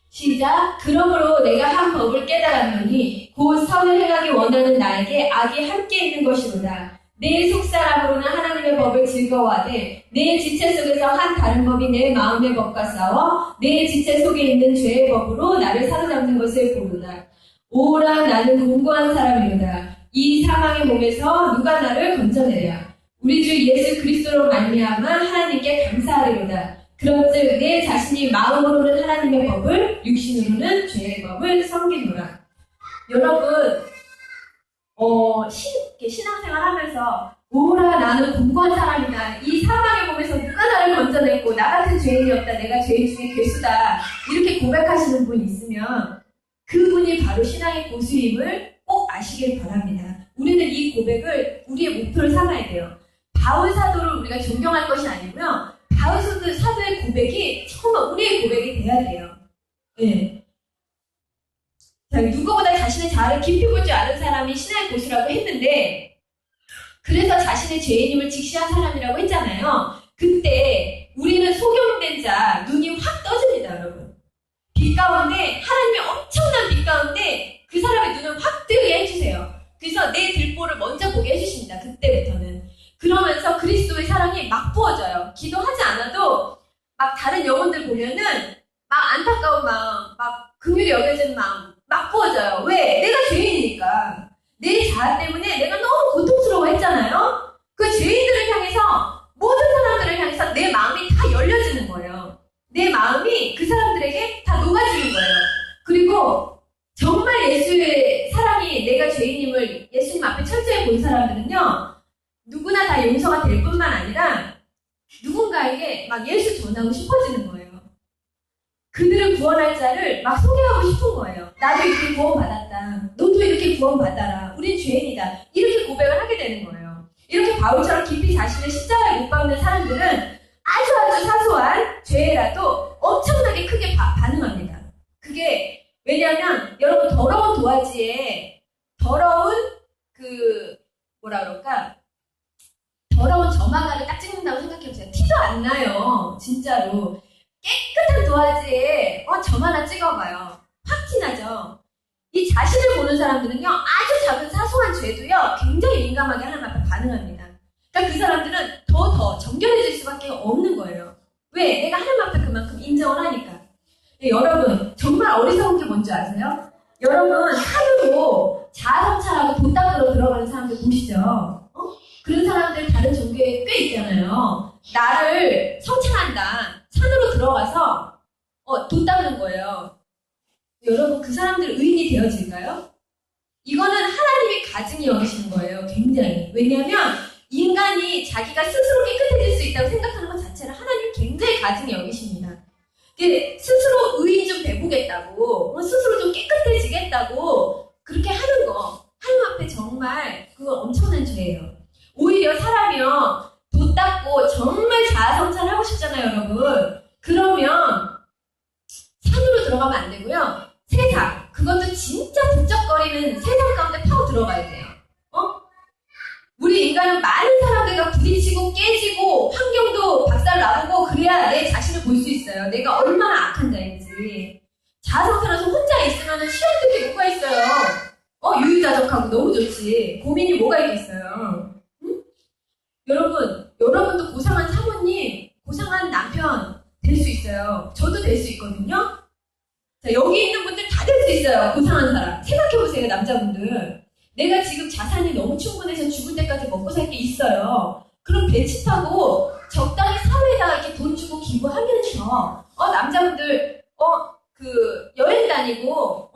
시작. 그러므로 내가 한 법을 깨달았노니 곧 선을 행하기 원하는 나에게 악이 함께 있는 것이로다. 내 속사람으로는 하나님의 법을 즐거워하되 내 지체 속에서 한 다른 법이 내 마음의 법과 싸워 내 지체 속에 있는 죄의 법으로 나를 사로잡는 것을 보로다. 오라 나는 공고한 사람이로다. 이 사망의 몸에서 누가 나를 건져내랴. 우리 주 예수 그리스도로 말미암아 하나님께 감사하리로다. 그런즉 내 자신이 마음으로는 하나님의 법을 육신으로는 죄의 법을 섬기노라. 여러분 신앙생활 하면서 오라 나는 공고한 사람이다. 이 사망의 몸에서 누가 나를 건져냈고 나 같은 죄인이 없다. 내가 죄인 중에 괴수다. 이렇게 고백하시는 분이 있으면 그분이 바로 신앙의 고수임을 꼭 아시길 바랍니다. 우리는 이 고백을 우리의 목표를 삼아야 돼요. 바울 사도를 우리가 존경할 것이 아니고요. 바울 사도의 고백이 정말 우리의 고백이 돼야 돼요. 네. 자, 누구보다 자신의 자아를 깊이 볼 줄 아는 사람이 신앙의 고수라고 했는데, 그래서 자신의 죄인임을 직시한 사람이라고 했잖아요. 그때 우리는 소경된 자 눈이 확 떠집니다, 여러분. 빛 가운데, 하나님의 엄청난 빛 가운데 그 사람의 눈을 확 뜨게 해주세요. 그래서 내 들보를 먼저 보게 해주십니다. 그때부터는. 그러면서 그리스도의 사랑이 막 부어져요. 기도하지 않아도 막 다른 영혼들 보면은 막 안타까운 마음, 막 긍휼히 여겨지는 마음 막 부어져요. 왜? 내가 죄인이니까. 내 자아 때문에 내가 너무 고통스러워했잖아요. 그 죄인들을 향해서, 모든 사람들을 향해서 내 마음이 다 열려지는 거예요. 내 마음이 그 사람들에게 다 녹아지는 거예요. 그리고 정말 예수의 사랑이 내가 죄인임을 예수님 앞에 철저히 본 사람들은요, 누구나 다 용서가 될 뿐만 아니라 누군가에게 막 예수 전하고 싶어지는 거예요. 그들을 구원할 자를 막 소개하고 싶은 거예요. 나도 이렇게 구원받았다. 너도 이렇게 구원받아라. 우린 죄인이다. 이렇게 고백을 하게 되는 거예요. 이렇게 바울처럼 깊이 자신의 십자가에 못 박는 사람들은 아주 사소한 죄라도 엄청나게 크게 반응합니다. 그게 왜냐하면 여러분 더러운 도화지에 더러운 더러운 점 하나를 딱 찍는다고 생각해보세요. 티도 안 나요. 진짜로. 깨끗한 도화지에 점 하나 찍어봐요. 확 티나죠. 이 자신을 보는 사람들은요, 아주 작은 사소한 죄도요, 굉장히 민감하게 하나님 앞에 반응합니다. 그러니까 그 사람들은 더 정결해질 수밖에 없는 거예요. 왜? 내가 하나님 앞에 그만큼 인정을 하니까. 네, 여러분, 정말 어리석은 게 뭔지 아세요? 여러분, 하루로 자아성찰하고 돈 닦으러 들어가는 사람들 보시죠? 그런 사람들 다른 종교에 꽤 있잖아요. 나를 성찰한다. 산으로 들어가서 돈 닦는 거예요. 여러분, 그 사람들 의인이 되어질까요? 이거는 하나님이 가증히 여기시는 거예요. 굉장히. 왜냐하면 인간이 자기가 스스로 깨끗해질 수 있다고 생각하는 것 자체를 하나님이 굉장히 가증히 여기십니다. 스스로 의인 좀 돼보겠다고, 스스로 좀 깨끗해지겠다고 그렇게 하는 거, 하나님 앞에 정말 그거 엄청난 죄예요. 오히려 사람이요, 도 닦고 정말 자아성찰하고 싶잖아요, 여러분. 그러면 산으로 들어가면 안 되고요. 세상, 그것도 진짜 북적거리는 세상 가운데 파고 들어가야 돼요. 우리 인간은 많은 사람들과 부딪히고 깨지고 환경도 박살나보고 그래야 내 자신을 볼 수 있어요. 내가 얼마나 악한 자인지. 자아성찰해서 혼자 있으면 시험들 게 뭐가 있어요. 유유자적하고 너무 좋지. 고민이 뭐가 있겠어요. 응? 여러분도 고상한 사모님, 고상한 남편 될 수 있어요. 저도 될 수 있거든요. 자, 여기 있는 분들 다 될 수 있어요. 고상한 사람. 생각해보세요, 남자분들. 내가 지금 자산이 너무 충분해서 죽을 때까지 먹고 살 게 있어요. 그럼 배치 타고 적당히 사회에다가 이렇게 돈 주고 기부하면서, 남자분들, 여행 다니고,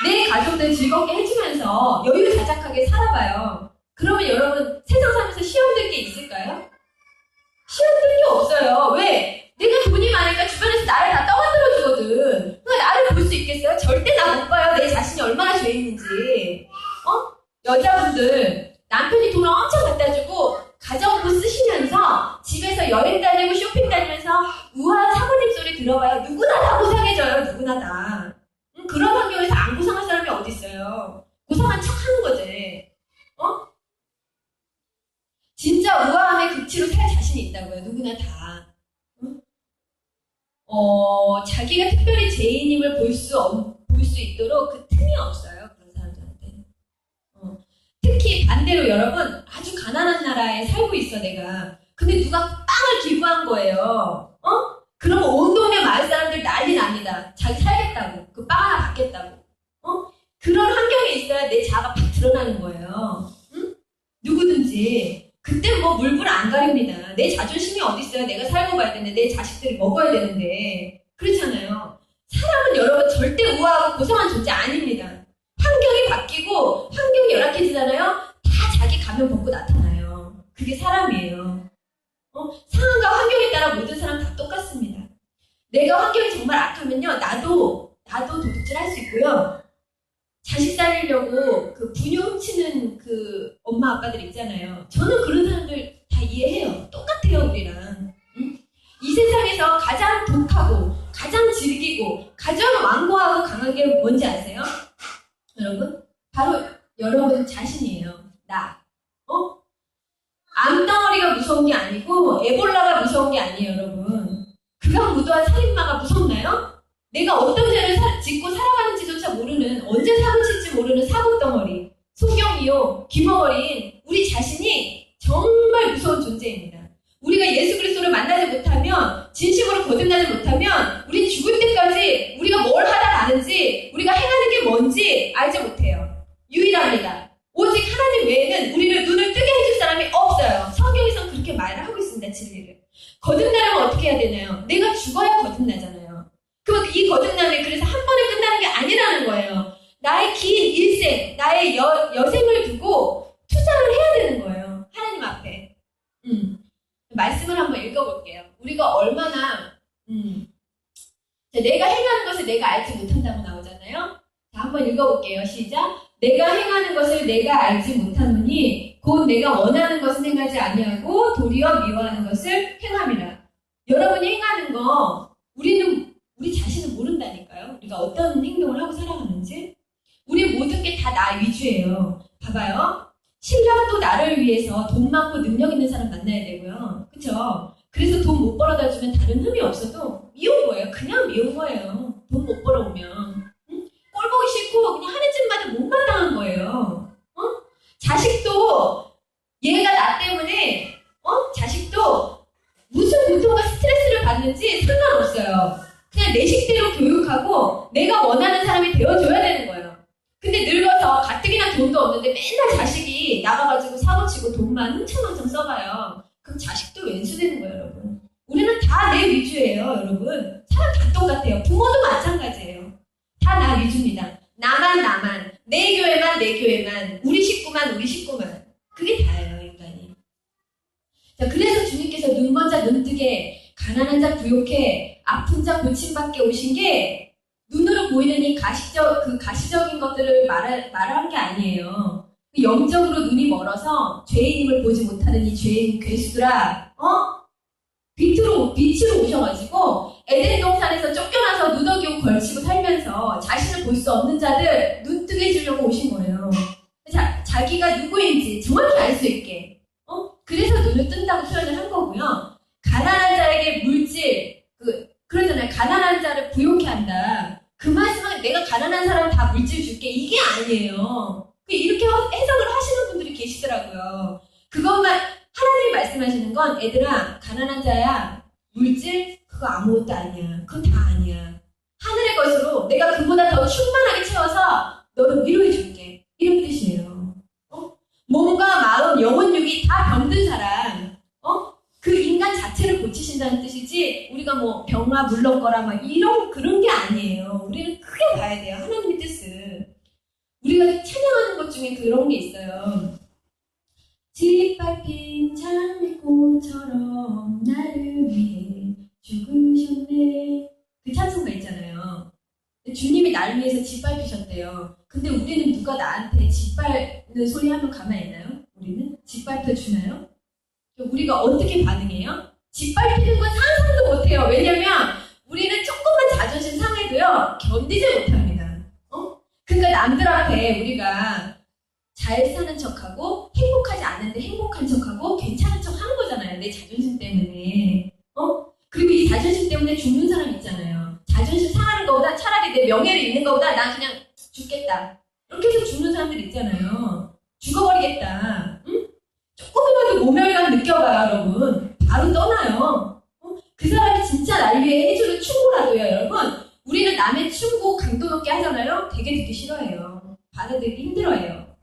내 가족들 즐겁게 해주면서 여유자작하게 살아봐요. 그러면 여러분, 세상 살면서 시험될 게 있을까요? 시험될 게 없어요. 왜? 내가 돈이 많으니까 주변에서 나를 다 떠받들어 주거든. 그러니까 나를 볼 수 있겠어요? 절대 나 못 봐요. 내 자신이 얼마나 죄 있는지. 여자분들 남편이 돈을 엄청 갖다 주고 가정부 쓰시면서 집에서 여행 다니고 쇼핑 다니면서 우아한 사모님 소리 들어봐요. 누구나 다 고상해져요. 누구나 다. 그런 환경에서 안 고상한 사람이 어디 있어요? 고상한 척 하는 거지. 진짜 우아함의 극치로 살 자신이 있다고요. 누구나 다. 자기가 특별히 죄인임을 볼 수 있도록 그 틈이 없어요. 그런 사람들한테. 특히 반대로 여러분, 아주 가난한 나라에 살고 있어, 내가. 근데 누가 빵을 기부한 거예요. 그러면 온 동네 마을 사람들 난리 납니다. 자기 살겠다고. 그 빵 하나 받겠다고. 그런 환경에 있어야 내 자아가 팍 드러나는 거예요. 누구든지. 그때 뭐 물불 안 가립니다. 내 자존심이 어디 있어요? 내가 살고 가야 되는데, 내 자식들이 먹어야 되는데. 그렇잖아요. 사람은 여러분 절대 우아하고 고상한 존재 아닙니다. 환경이 바뀌고 환경이 열악해지잖아요. 다 자기 가면 벗고 나타나요. 그게 사람이에요. 상황과 환경에 따라 모든 사람 다 똑같습니다. 내가 환경이 정말 악하면요, 나도 도둑질 할 수 있고요. 자식 살리려고 그 분유 훔치는 그 엄마 아빠들 있잖아요. 저는 그런 사람들 다 이해해요. 똑같아요, 우리랑. 이 세상에서 가장 독하고 가장 질기고 가장 완고하고 강한 게 뭔지 아세요? 여러분? 바로 여러분 자신이에요. 나. 암덩어리가 무서운 게 아니고 에볼라가 무서운 게 아니에요, 여러분. 극악무도한 살인마가 무섭나요? 내가 어떤 죄를 짓고 살아가는지조차 모르는, 언제 사고 칠지 모르는 사고덩어리, 소경이요, 기머거린 우리 자신이 정말 무서운 존재입니다. 우리가 예수 그리스도를 만나지 못하면, 진심으로 거듭나지 못하면 우리 죽을 때까지 우리가 뭘 하다 가는지, 우리가 행하는 게 뭔지 알지 못해요. 유일합니다. 오직 하나님 외에는 우리를 눈을 뜨게 해줄 사람이 없어요. 성경에서는 그렇게 말을 하고 있습니다. 진리를. 거듭나려면 어떻게 해야 되나요? 내가 죽어야 거듭나잖아요. 그럼 이 거듭남이 그래서 한 번에 끝나는 게 아니라는 거예요. 나의 긴 일생, 나의 여생을 두고 투자를 해야 되는 거예요. 하나님 앞에. 말씀을 한번 읽어볼게요. 우리가 얼마나 내가 행하는 것을 내가 알지 못한다고 나오잖아요. 자, 한번 읽어볼게요. 시작. 내가 행하는 것을 내가 알지 못하노니 곧 내가 원하는 것을 행하지 아니하고 도리어 미워하는 것을 행함이라. 여러분이 행하는 거 우리 자신은 모른다니까요. 우리가 어떤 행동을 하고 살아가는지. 우리 모든 게 다 나 위주예요. 봐봐요. 신랑도 나를 위해서 돈 많고 능력 있는 사람 만나야 되고요. 그쵸? 그래서 돈 못 벌어다 주면 다른 흠이 없어도 미운 거예요. 그냥 미운 거예요. 돈 못 벌어오면. 꼴 보기 싫고 그냥 하는 짓마다 못마땅한 거예요. 자식도 얘가 나 때문에 자식도 무슨 고통과 스트레스를 받는지 상관없어요. 그냥 내 식대로 교육하고 내가 원하는 사람이 되어줘야 되는 거예요. 근데 늙어서 가뜩이나 돈도 없는데 맨날 자식이 나가가지고 사고치고 돈만 흥청망청 써봐요. 그럼 자식도 왼수되는 거예요, 여러분. 우리는 다 내 위주예요, 여러분. 사람 다 똑같아요. 부모도 마찬가지예요. 다 나 위주입니다. 나만. 내 교회만, 내 교회만, 우리 식구만, 우리 식구만. 그게 다예요, 인간이. 자, 그래서 주님께서 눈 먼 자 눈 뜨게, 가난한 자 부욕해, 아픈 자 고침받게 오신 게 눈으로 보이는 이 가시적인 것들을 말한 게 아니에요. 영적으로 눈이 멀어서 죄인임을 보지 못하는 이 죄인 괴수들아, 빛으로 오셔가지고 에덴 동산에서 쫓겨나서 누더기 옷 걸치고 살면서 자신을 볼 수 없는 자들 눈 뜨게 해주려고 오신 거예요. 자기가 누구인지 정확히 알 수 있게. 그래서 눈을 뜬다고 표현을 한 거고요. 가난한 자에게 물질, 그러잖아요. 가난한 자를 부욕해 한다. 그 말씀은 내가 가난한 사람 다 물질 줄게. 이게 아니에요. 이렇게 해석을 하시는 분들이 계시더라고요. 그것만, 하나님이 말씀하시는 건, 얘들아, 가난한 자야, 물질, 그거 아무것도 아니야. 그건 다 아니야. 하늘의 것으로 내가 그보다 더 충만하게 채워서 너를 위로해 줄게. 이런 뜻이에요. 몸과 마음, 영혼, 육이 다 병든 사람, 그 인간 자체를 고치신다는 뜻이지, 우리가 뭐 병화 물렁거라 막 그런 게 아니에요. 우리는 크게 봐야 돼요. 하나님의 뜻을. 우리가 찬양하는 것 중에 그런 게 있어요. 짓밟힌 장미꽃처럼 나를 위해 죽으셨네. 그 찬송가 있잖아요. 주님이 나를 위해서 짓밟히셨대요. 근데 우리는 누가 나한테 짓밟는 소리 하면 가만히 있나요? 우리는? 짓밟혀 주나요? 우리가 어떻게 반응해요? 짓밟히는 건 상상도 못해요. 왜냐면 우리는 조금만 자존심 상해도요, 견디지 못합니다. 그러니까 남들 앞에 우리가 잘 사는 척하고 행복하지 않은데 행복한 척하고 괜찮은 척 하는 거잖아요. 내 자존심 때문에. 그리고 이 자존심 때문에 죽는 사람 있잖아요. 자존심 상하는 것보다 차라리 내 명예를 잃는 것보다 난 그냥 죽겠다. 이렇게 해서 죽는 사람들 있잖아요. 죽어버리겠다. 응? 조금이라도 모멸감 느껴봐요, 여러분. 바로 떠나요. 그 사람이 진짜 날 위해 해주는 충고라도요, 여러분. 우리는 남의 충고 강도 높게 하잖아요. 되게 듣기 싫어해요. 받아들이기 힘들어해요.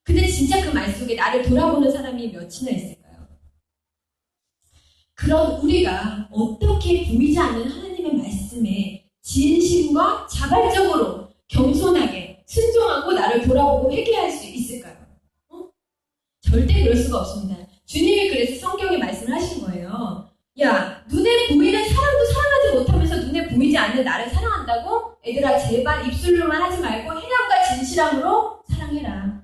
근데 진짜 그 말 속에 나를 돌아보는 사람이 몇이나 있을까요? 그런 우리가 어떻게 보이지 않는 하나님의 말씀에 진심과 자발적으로 겸손하게 순종하고 나를 돌아보고 회개할 수 있을까요? 절대 그럴 수가 없습니다. 주님이 그래서 성경에 말씀을 하신 거예요. 야, 눈에 보이는 사람도 사랑하지 못하면서 눈에 보이지 않는 나를 사랑한다고? 얘들아, 제발 입술로만 하지 말고 행함과 진실함으로 사랑해라.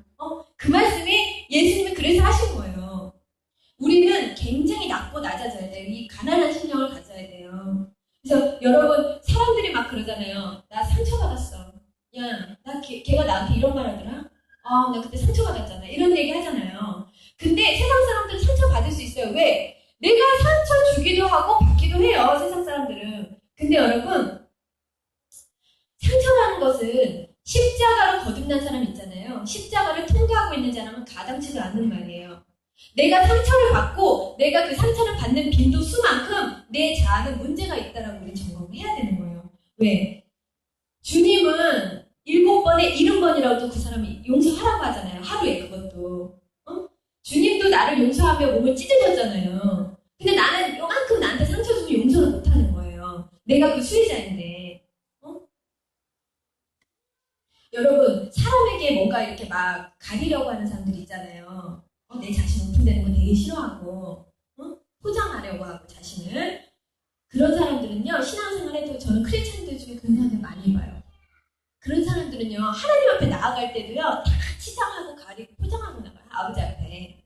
그 말씀이 예수님이 그래서 하신 거예요. 우리는 굉장히 낮고 낮아져야 돼요. 이 가난한 심령을 가져야 돼요. 그래서 여러분, 사람들이 막 그러잖아요. 나 상처받았어. 야, 걔가 나한테 이런 말 하더라? 나 그때 상처받았잖아. 이런 얘기 하잖아요. 근데 세상 사람들은 상처받을 수 있어요. 왜? 내가 상처 주기도 하고 받기도 해요. 세상 사람들은. 근데 여러분, 상처라는 것은 십자가로 거듭난 사람 있잖아요. 십자가를 통과하고 있는 사람은 가당치도 않는 말이에요. 내가 상처를 받고 내가 그 상처를 받는 빈도 수만큼 내 자아는 문제가 있다라고 우리 점검을 해야 되는 거예요. 왜? 주님은 7번에 70번이라고 그 사람이 용서하라고 하잖아요. 하루에 그것도. 주님도 나를 용서하며 몸을 찢어졌잖아요. 근데 나는 요만큼 나한테 상처 주면 용서를 못하는 거예요. 내가 그 수혜자인데. 여러분, 사람에게 뭔가 이렇게 막 가리려고 하는 사람들이 있잖아요. 내 자신 오픈되는 거 되게 싫어하고, 포장하려고 하고 자신을. 그런 사람들은요, 신앙생활 해도 저는 크리스찬들 중에 그런 사람들 많이 봐요. 그런 사람들은요, 하나님 앞에 나아갈 때도요, 다 치장하고 가리고 포장하고 나가요. 아버지 앞에.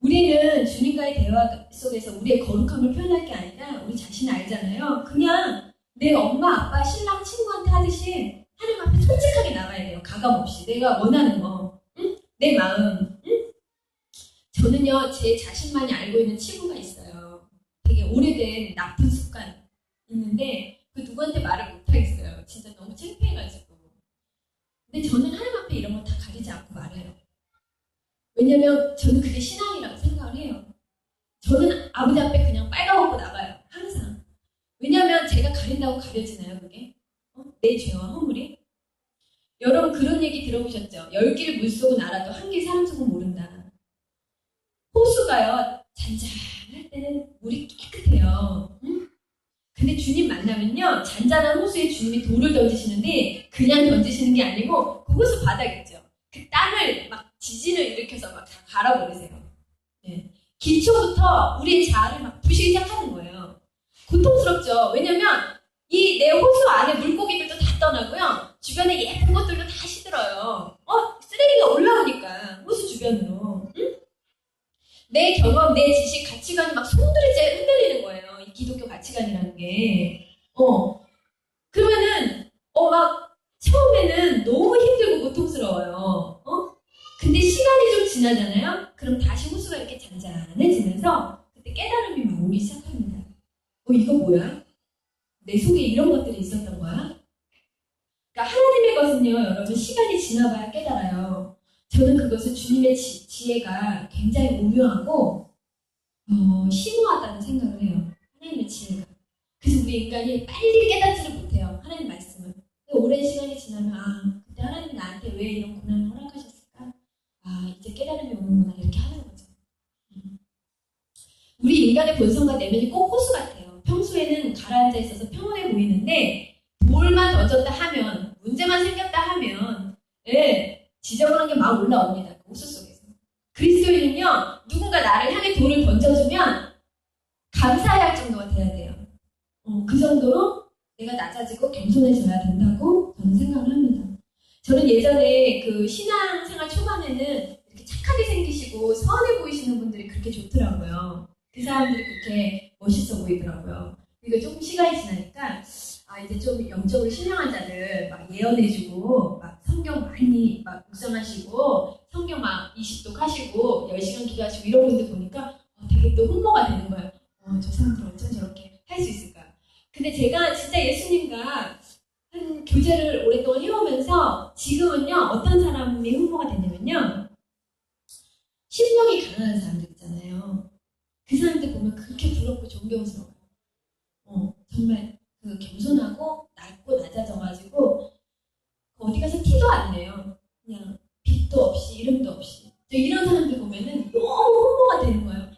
우리는 주님과의 대화 속에서 우리의 거룩함을 표현할 게 아니라 우리 자신을 알잖아요. 그냥 내 엄마, 아빠, 신랑, 친구한테 하듯이 하나님 앞에 솔직하게 나가야 돼요. 가감없이. 내가 원하는 거. 응? 내 마음. 응? 저는요, 제 자신만이 알고 있는 치부가 있어요. 되게 오래된 나쁜 습관 있는데 그 누구한테 말을 못하겠어요. 진짜 너무 창피해가지고. 근데 저는 하나님 앞에 이런 거 다 가리지 않고 말해요. 왜냐면 저는 그게 신앙이라고 생각을 해요. 저는 아버지 앞에 그냥 빨가벗고 나가요. 항상. 왜냐면 제가 가린다고 가려지나요, 그게? 내 죄와 허물이? 여러분 그런 얘기 들어보셨죠? 10길 물속은 알아도 한 길 사람 속은 모른다. 호수가요, 잔잔할 때는 물이 깨끗해요. 응? 근데 주님 만나면요, 잔잔한 호수에 주님이 돌을 던지시는데 그냥 던지시는 게 아니고 그 호수 바닥 있죠. 그 땅을 막 지진을 일으켜서 막 다 갈아버리세요. 예. 기초부터 우리의 자아를 막 부시기 시작하는 거예요. 고통스럽죠. 왜냐면 이 내 호수 안에 물고기들도 다 떠나고요. 주변에 예쁜 것들도 다 시들어요. 쓰레기가 올라오니까 호수 주변으로. 응? 내 경험, 내 지식, 가치관이 막 손들이 흔들리는 거예요. 이 기독교 가치관이라는 게. 그러면은 막 처음에는 너무 힘들고 고통스러워요. 근데 시간이 좀 지나잖아요. 그럼 다시 호수가 이렇게 잔잔해지면서 그때 깨달음이 막 오기 시작합니다. 이거 뭐야? 내 속에 이런 것들이 있었던 거야? 그러니까 하나님의 것은요, 여러분 시간이 지나봐야 깨달아요. 저는 그것을 주님의 지혜가 굉장히 오묘하고 심오하다는 생각을 해요. 하나님의 지혜가. 그래서 우리 인간이 빨리 깨닫지를 못해요. 하나님 말씀을. 오랜 시간이 지나면 그때 하나님이 나한테 왜 이런 고난을 허락하셨을까? 이제 깨달음이 오는구나 이렇게 하는 거죠. 우리 인간의 본성과 내면이 꼭 호수 같아요. 평소에는 가라앉아 있어서 평온해 보이는데 돌만 던졌다 하면, 문제만 생겼다 하면 지저분한 게 막 올라옵니다. 그 호수 속에서. 그리스도인은요, 누군가 나를 향해 돌을 던져주면 감사해야 할 정도가 돼야 돼요. 그 정도로 내가 낮아지고 겸손해져야 된다고 저는 생각을 합니다. 저는 예전에 그 신앙생활 초반에는 이렇게 착하게 생기시고 선해 보이시는 분들이 그렇게 좋더라고요. 그 사람들이 그렇게 멋있어 보이더라고요. 그러니까 조금 시간이 지나니까 이제 좀 영적으로 신령한 자들 막 예언해주고 막 성경 많이 막 묵상하시고 성경 막 20독 하시고 10시간 기도하시고 이런 분들 보니까 되게 또 흠모가 되는 거예요. 저 사람들 어쩜 저렇게 할 수 있을까? 근데 제가 진짜 예수님과 한 교제를 오랫동안 해오면서 지금은요, 어떤 사람이 흠모가 되냐면요, 심령이 가난한 사람들 있잖아요. 그 사람들 보면 그렇게 부럽고 존경스러워요. 정말 그 겸손하고 낮고 낮아져가지고 어디 가서 티도 안 내요. 그냥 빛도 없이 이름도 없이. 이런 사람들 보면은 너무 흠모가 되는 거예요.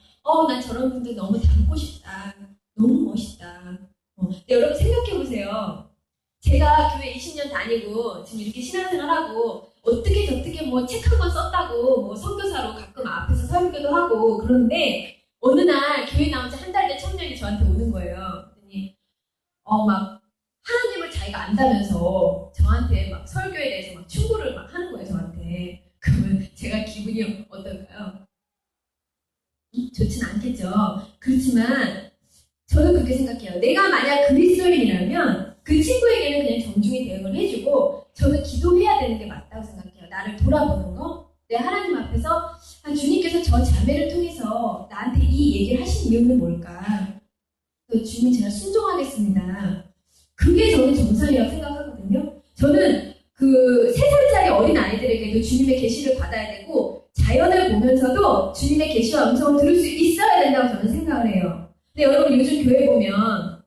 난 저런 분들 너무 닮고 싶다. 너무 멋있다. 근데 여러분 생각해보세요. 제가 교회 20년 다니고 지금 이렇게 신앙생활하고 어떻게 저떻게 뭐 책 한 권 썼다고 뭐 선교사로 가끔 앞에서 설교도 하고 그러는데 어느 날 교회 나온 지 한 달 된 청년이 저한테 오는 거예요. 그랬더니 막 하나님을 자기가 안다면서 저한테 막 설교에 대해서 막 충고를 막 하는 거예요, 저한테. 그러면 제가 기분이 어떨까요? 좋진 않겠죠. 그렇지만 저는 그렇게 생각해요. 내가 만약 그리스도인이라면 그 친구에게는 그냥 정중히 대응을 해주고 저는 기도해야 되는 게 맞다고 생각해요. 나를 돌아보는 거. 내 하나님 앞에서 주님께서 저 자매를 통해서 나한테 이 얘기를 하신 이유는 뭘까? 주님 제가 순종하겠습니다. 그게 저는 정상이라고 생각하거든요. 저는 그 3살짜리 어린 아이들에게도 주님의 계시를 받아야 되고 자연을 보면서도 주님의 계시와 음성을 들을 수 있어야 된다고 저는 생각을 해요. 근데 여러분 요즘 교회 보면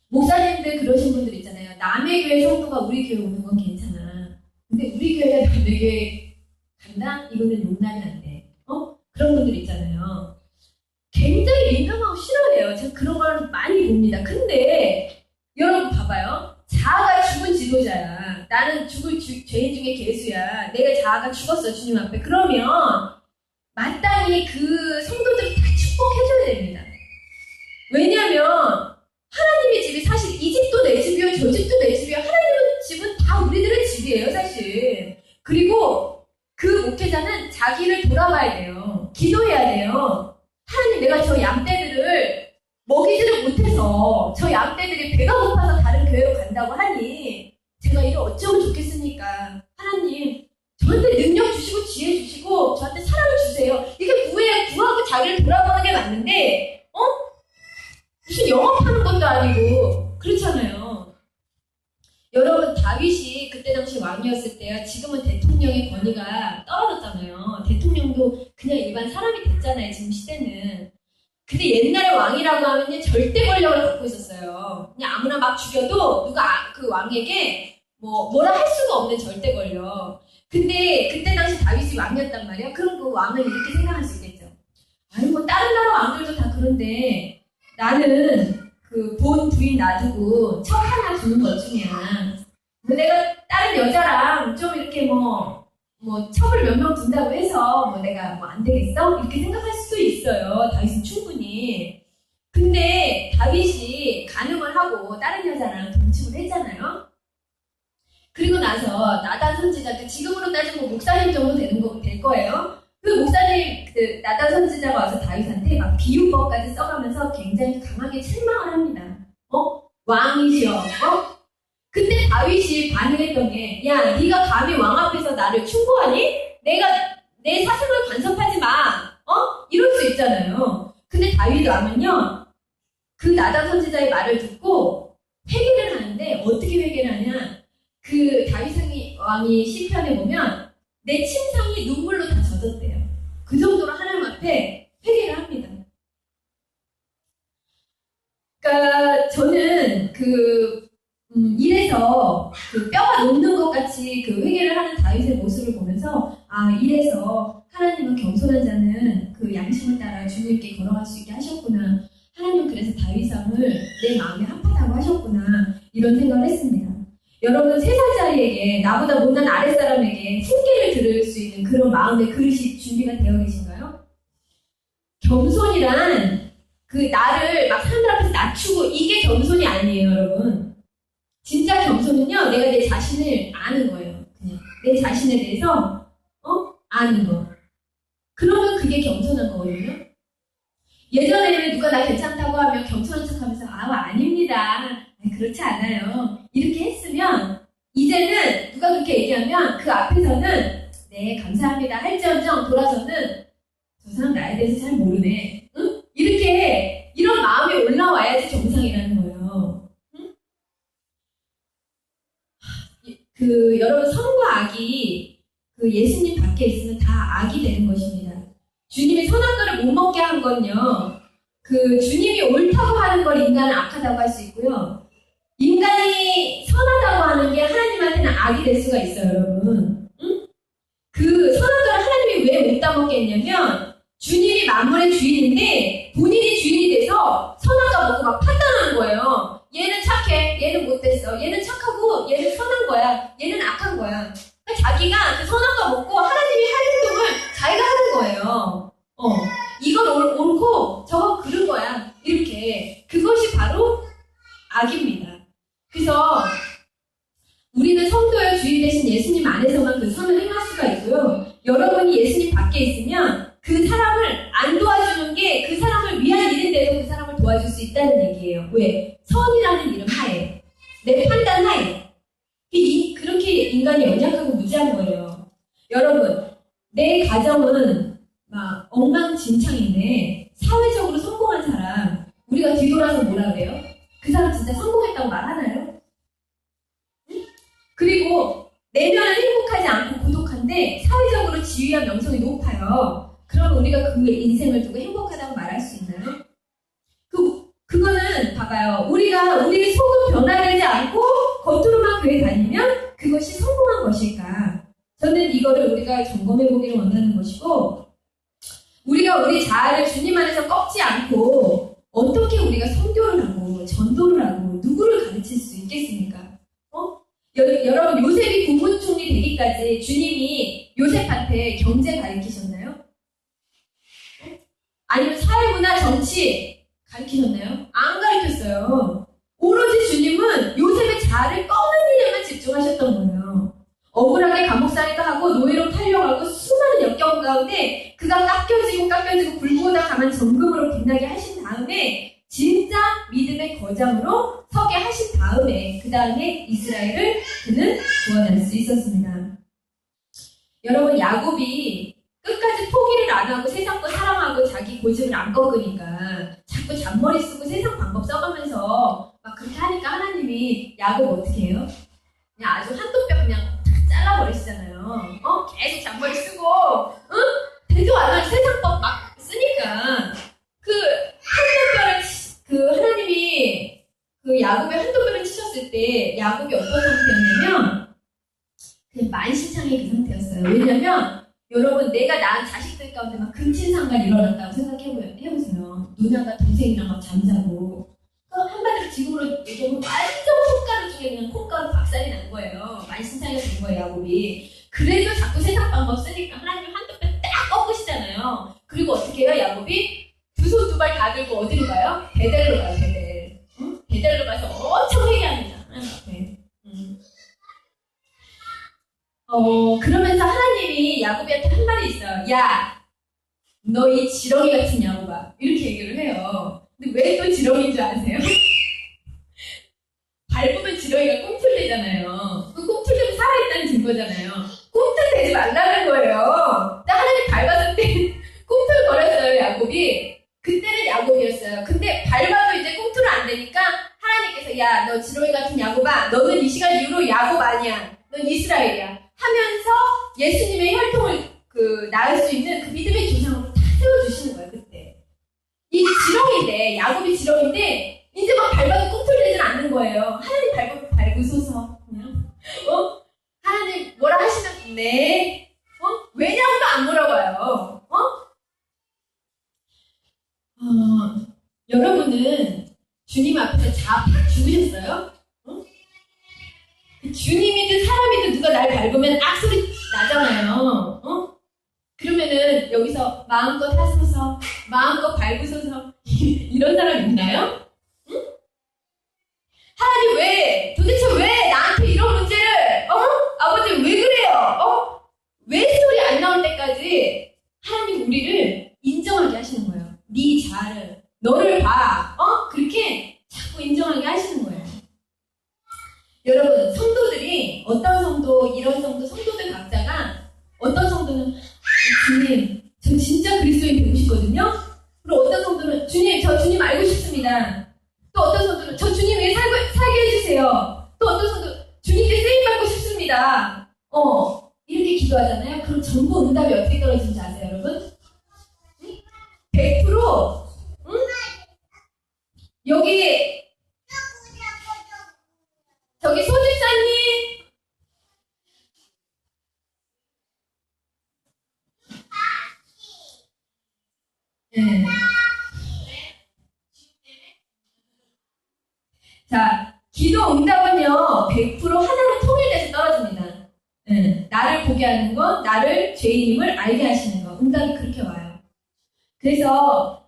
목사님들 그러신 분들 있잖아요. 남의 교회 성도가 우리 교회 오는 건 괜찮아. 근데 우리 교회가 남의 교회 간다? 이거는 용납이 안 돼. 그런 분들 있잖아요. 굉장히 민감하고 싫어해요. 제가 그런 걸 많이 봅니다. 근데 여러분 봐봐요. 자아가 죽은 지도자야. 나는 죽을 죄인 중에 괴수야. 내가 자아가 죽었어 주님 앞에. 그러면 마땅히 그 성도들을 다 축복해줘야 됩니다. 왜냐하면 하나님의 집이 사실 이 집도 내 집이요 저 집도 내 집이요. 하나님의 집은 다 우리들의 집이에요 사실. 그리고 그 목회자는 자기를 돌아봐야 돼요. 기도해야 돼요. 하나님 내가 저 양떼들을 먹이지를 못해서 저 양떼들이 배가 고파서 다른 교회로 간다고 하니 제가 이를 어쩌면 좋겠습니까? 하나님 저한테 능력 주시고 지혜 주시고 저한테 사랑을 주세요. 이게 구하고 자기를 돌아보는 게 맞는데 무슨 영업하는 것도 아니고 그렇잖아요. 여러분 다윗이 그때 당시 왕이었을 때요. 지금은 대통령의 권위가 떨어졌잖아요. 대통령도 그냥 일반 사람이 됐잖아요. 지금 시대는. 근데 옛날에 왕이라고 하면 절대 권력을 갖고 있었어요. 그냥 아무나 막 죽여도 누가 그 왕에게 뭐라 할 수가 없는 절대 권력. 근데 그때 당시 다윗이 왕이었단 말이에요. 그럼 그 왕은 이렇게 생각할 수 있겠죠. 아니 뭐 다른 나라 왕들도 다 그런데 나는 그 그 본 부인 놔두고 척 하나 두는 것 중이야. 뭐 내가 다른 여자랑 좀 이렇게 뭐 척을 몇 명 둔다고 해서 뭐 내가 뭐 안 되겠어? 이렇게 생각할 수도 있어요. 다윗은 충분히. 근데 다윗이 간음을 하고 다른 여자랑 동침을 했잖아요. 그리고 나서 나단 선지자가 지금으로 따지면 목사님 정도 될 거예요. 그 목사님, 그 나단 선지자가 와서 다윗한테 막 비유법까지 써가면서 굉장히 강하게 책망을 합니다. 왕이시여, 그때 다윗이 반응했던 게, 야, 네가 감히 왕 앞에서 나를 충고하니? 내가 내 사생활 간섭하지 마. 이럴 수 있잖아요. 근데 다윗이 하면요, 그 나단 선지자의 말을 듣고 회개를 하는데 어떻게 회개를 하냐? 그 다윗 왕이 시편에 보면 내 침상이 눈물로 다 젖었대요. 그 정도로 하나님 앞에 회개를 합니다. 그러니까 저는 이래서 그 뼈가 녹는 것 같이 그 회개를 하는 다윗의 모습을 보면서 이래서 하나님은 겸손한 자는 그 양심을 따라 주님께 걸어갈 수 있게 하셨구나. 하나님은 그래서 다윗왕을 내 마음에 합하다고 하셨구나. 이런 생각을 했습니다. 여러분 3살짜리에게 나보다 못난 아랫사람에게 훈계를 들을 수 있는 그런 마음의 그릇이 준비가 되어 계신가요? 겸손이란 그 나를 막 사람들 앞에서 낮추고 이게 겸손이 아니에요, 여러분. 진짜 겸손은요, 내가 내 자신을 아는 거예요. 그냥 내 자신에 대해서 아는 거. 그러면 그게 겸손한 거거든요. 예전에는 누가 나 괜찮다고 하면 겸손한 척하면서 아닙니다. 그렇지 않아요. 이렇게 했으면 이제는 누가 그렇게 얘기하면 그 앞에서는 네 감사합니다 할지언정 돌아서는 저 사람 나에 대해서 잘 모르네. 응? 이렇게 이런 마음이 올라와야지 정상이라는 거예요. 응? 여러분 선과 악이 그 예수님 밖에 있으면 다 악이 되는 것입니다. 주님이 선악과를 못 먹게 한 건요. 그 주님이 옳다고 하는 걸 인간은 악하다고 할 수 있고요. 인간이 선하다고 하는 게 하나님한테는 악이 될 수가 있어요, 여러분. 응? 그 선악과를 하나님이 왜 못 따먹게 했냐면 주님이 만물의 주인인데 본인이 주인이 돼서 선악과 먹고 막 판단하는 거예요. 얘는 착해, 얘는 못됐어, 얘는 착하고 얘는 선한 거야, 얘는 악한 거야. 그러니까 자기가 그 선악과 먹고 하나님이 할 행동을 자기가 하는 거예요. 이건 옳고 저건 그른 거야. 이렇게. 그것이 바로 악입니다. 그래서 우리는 성도의 주인 되신 예수님 안에서만 그 선을 행할 수가 있고요. 여러분이 예수님 밖에 있으면 그 사람을 안 도와주는 게 그 사람을 위한 일인데도 그 사람을 도와줄 수 있다는 얘기예요. 왜? 선이라는 이름 하에. 내 판단 하에. 그렇게 인간이 연약하고 무지한 거예요. 여러분, 내 가정은 막 엉망진창인데 사회적으로 성공한 사람 우리가 뒤돌아서 뭐라 그래요? 그 사람 진짜 성공했다고 말하나요? 응? 그리고 내면은 행복하지 않고 고독한데 사회적으로 지위와 명성이 높아요. 그럼 우리가 그 인생을 두고 행복하다고 말할 수 있나요? 그거는 봐봐요. 우리가 우리의 속은 변화되지 않고 겉으로만 교회 다니면 그것이 성공한 것일까? 저는 이거를 우리가 점검해 보기를 원하는 것이고 우리가 우리 자아를 주님 안에서 꺾지 않고 어떻게 우리가 선교를 하고 전도를 하고 누구를 가르칠 수 있겠습니까? 여러분 요셉이 국무총리 되기까지 주님이 요셉한테 경제 가르치셨나요? 아니면 사회문화 정치 가르치셨나요? 안 가르쳤어요. 오로지 주님은 요셉의 자아를 꺾는 일에만 집중하셨던 거예요. 억울하게 감옥살이도 하고 노예로 팔려가고 수많은 역경 가운데 그가 깎여지고 불보다 강한 정금으로 빛나게 하신 다음에 진짜 믿음의 거장으로 서게 하신 다음에 그 다음에 이스라엘을 그는 구원할 수 있었습니다. 여러분 야곱이 끝까지 포기를 안 하고 세상 거 사랑하고 자기 고집을 안 꺾으니까 자꾸 잔머리 쓰고 세상 방법 써가면서 막 그렇게 하니까 하나님이 야곱 어떻게 해요? 그냥 아주 한도 뼈 그냥 잘라버리시잖아요. 계속 잔머리 쓰고 대도 안 하고 세상법 막 쓰니까 그 한도 뼈를 하나님이 그 야곱의 한도 뼈를 치셨을 때 야곱이 어떤 상태였냐면 그냥 만신창의 그 상태였어요. 왜냐면 여러분 내가 낳은 자식들 가운데 막 근친상간 일어났다고 생각해보세요. 누나가 동생이랑 막 잠자고 한마디 얘기하면 완전 콩가루 중에 그냥 콩가루 박살이 난 거예요. 만신창이가 된 거예요, 야곱이. 그래도 자꾸 세상 방법 쓰니까 하나님 한두 배 딱 꺾으시잖아요. 그리고 어떻게 해요, 야곱이? 두 손 두 발 다 들고 어디로 가요? 베델로 가요, 베델. 응? 베델로 가서 엄청 회개합니다, 하나님 앞에. 그러면서 하나님이 야곱이한테 한 말이 있어요. 야, 너 이 지렁이 같은 야곱아. 이렇게 얘기를 해요. 근데 왜 또 지렁이인 줄 아세요? 밟으면 지렁이가 꿈틀대잖아요. 그 꿈틀대면 살아있다는 증거잖아요. 꿈틀대지 말라는 거예요. 딱 하나님 밟았을 때 꿈틀거렸어요, 야곱이. 그때는 야곱이었어요. 근데 밟아도 이제 꿈틀은 안 되니까 하나님께서 야, 너 지렁이 같은 야곱아. 너는 이 시간 이후로 야곱 아니야. 넌 이스라엘이야. 하면서 예수님의 혈통을 낳을 수 있는 그 믿음의 조상으로 다 세워주시는 거예요, 그때. 이 지렁이인데, 야곱이 지렁이인데, 이제 막 밟아도 꿈틀대진 않는 거예요. 하나님 밟으소서. 그냥. 하나님 뭐라 하시면, 네. 왜냐고도 안 물어봐요. 여러분은 주님 앞에서 다 팍 죽으셨어요? 주님이든 사람이든 누가 날 밟으면 악소리 나잖아요. 그러면은 여기서 마음껏 하소서, 마음껏 밟으소서 이런 사람 있나요? 응? 하나님 도대체 왜 나한테 이런 문제를 아버지 왜 그래요? 왜 소리 안 나올 때까지 하나님 우리를 인정하게 하시는 거예요. 네 자아를, 너를 봐. 그렇게 자꾸 인정하게 하시는 거예요. 여러분, 성도들이 어떤 성도, 이런 성도들 각자가 어떤 성도는 주님, 저 진짜 그리스도인 되고 싶거든요. 그리고 어떤 성도는 주님, 저 주님 알고 싶습니다. 또 어떤 성도는 저 주님 왜 살게 해주세요. 또 어떤 성도는 주님께 쓰임 받고 싶습니다. 이렇게 기도하잖아요. 그럼 전부 응답이 어떻게 떨어지는지 아세요, 여러분? 100% 여기 저기 소집사님 네. 자, 기도 응답은요 100% 하나로 통일돼서 떨어집니다. 나를 보게 하는 것, 나를 죄인임을 알게 하시는 것, 응답이 그렇게 와요. 그래서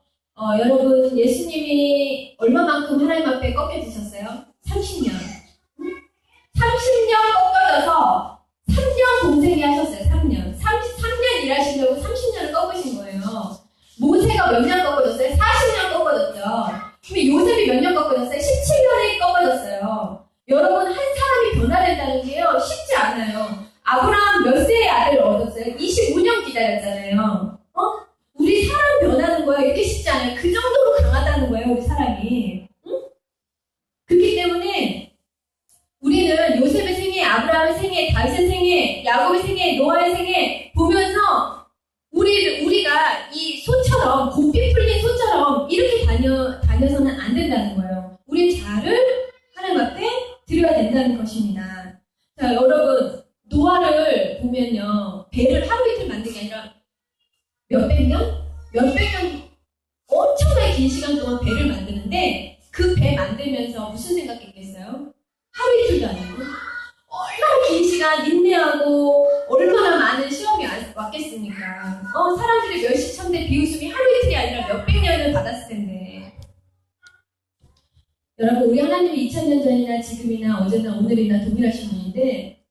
여러분 예수님이 얼마만큼 하나님 앞에 꺾여지셨어요? 30년 30년 꺾어져서 3년 공생이 하셨어요. 3년 일하시려고 30년을 꺾으신 거예요. 모세가 몇 년 꺾어졌어요? 40년 꺾어졌죠. 근데 요셉이 몇 년 꺾어졌어요? 17년에 꺾어졌어요. 여러분, 한 사람이 변화된다는 게요 쉽지 않아요. 아브라함 몇 세의 아들을 얻었어요? 25년 기다렸잖아요. 우리 사람 변하는 거야 이렇게 쉽지 않아요. 그 정도로 강하다는 거예요, 우리 사람이. 그렇기 때문에 우리는 요셉의 생애, 아브라함의 생애, 다윗의 생애, 야곱의 생애, 노아의 생애 보면서 우리가 이 소처럼, 고삐 풀린 소처럼 이렇게 다녀서는 안 된다는 거예요. 우리는 자아를 하나님 앞에 드려야 된다는 것입니다. 자, 여러분, 노아를 보면요. 배를 하루 이틀 만든 게 아니라 몇백 년 엄청나게 긴 시간 동안 배를 만드는데 그 배 만들면서 무슨 생각했겠어요? 하루 이틀도 아니고 얼마나 긴 시간 인내하고 얼마나 많은 시험이 왔겠습니까? 사람들이 멸시천대 비웃음이 하루 이틀이 아니라 몇백 년을 받았을 텐데. 여러분, 우리 하나님이 2000년 전이나 지금이나 어제나 오늘이나 동일하신 분인데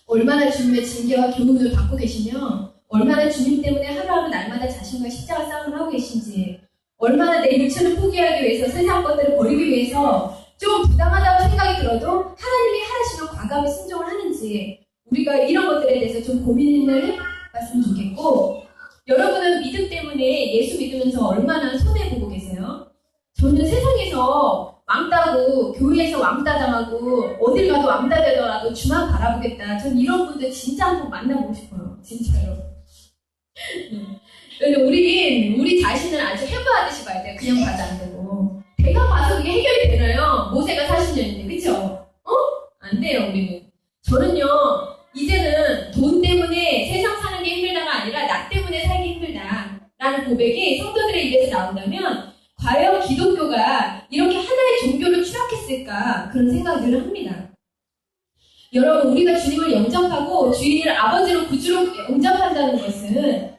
얼마나 주님의 징계와 교훈을 받고 계시며 얼마나 주님 때문에 하루하루 날마다 자신과 십자가 싸움을 하고 계신지, 얼마나 내 육체를 포기하기 위해서 세상 것들을 버리기 위해서 좀 부당하다고 생각이 들어도 하나님이 하시면 과감히 순종을 하는지, 우리가 이런 것들에 대해서 좀 고민을 해봤으면 좋겠고, 여러분은 믿음 때문에 예수 믿으면서 얼마나 손해보고 계세요? 저는 세상에서 왕따고 교회에서 왕따 당하고 어딜 가도 왕따 되더라도 주만 바라보겠다. 전 이런 분들 진짜 한번 만나보고 싶어요. 진짜로. 우리 자신을 아주 해부하듯이 봐야 돼요. 그냥 봐도 안 되고. 배가 봐서 그게 해결이 되나요? 모세가 40년인데, 그쵸? 안 돼요, 우리는. 저는요, 이제는 돈 때문에 세상 사는 게 힘들다가 아니라 나 때문에 살기 힘들다라는 고백이 성도들의 입에서 나온다면, 과연 기독교가 이렇게 하나의 종교를 추락 있을까 그런 생각을 늘 합니다. 여러분, 우리가 주님을 영접하고 주인을 아버지로 구주로 영접한다는 것은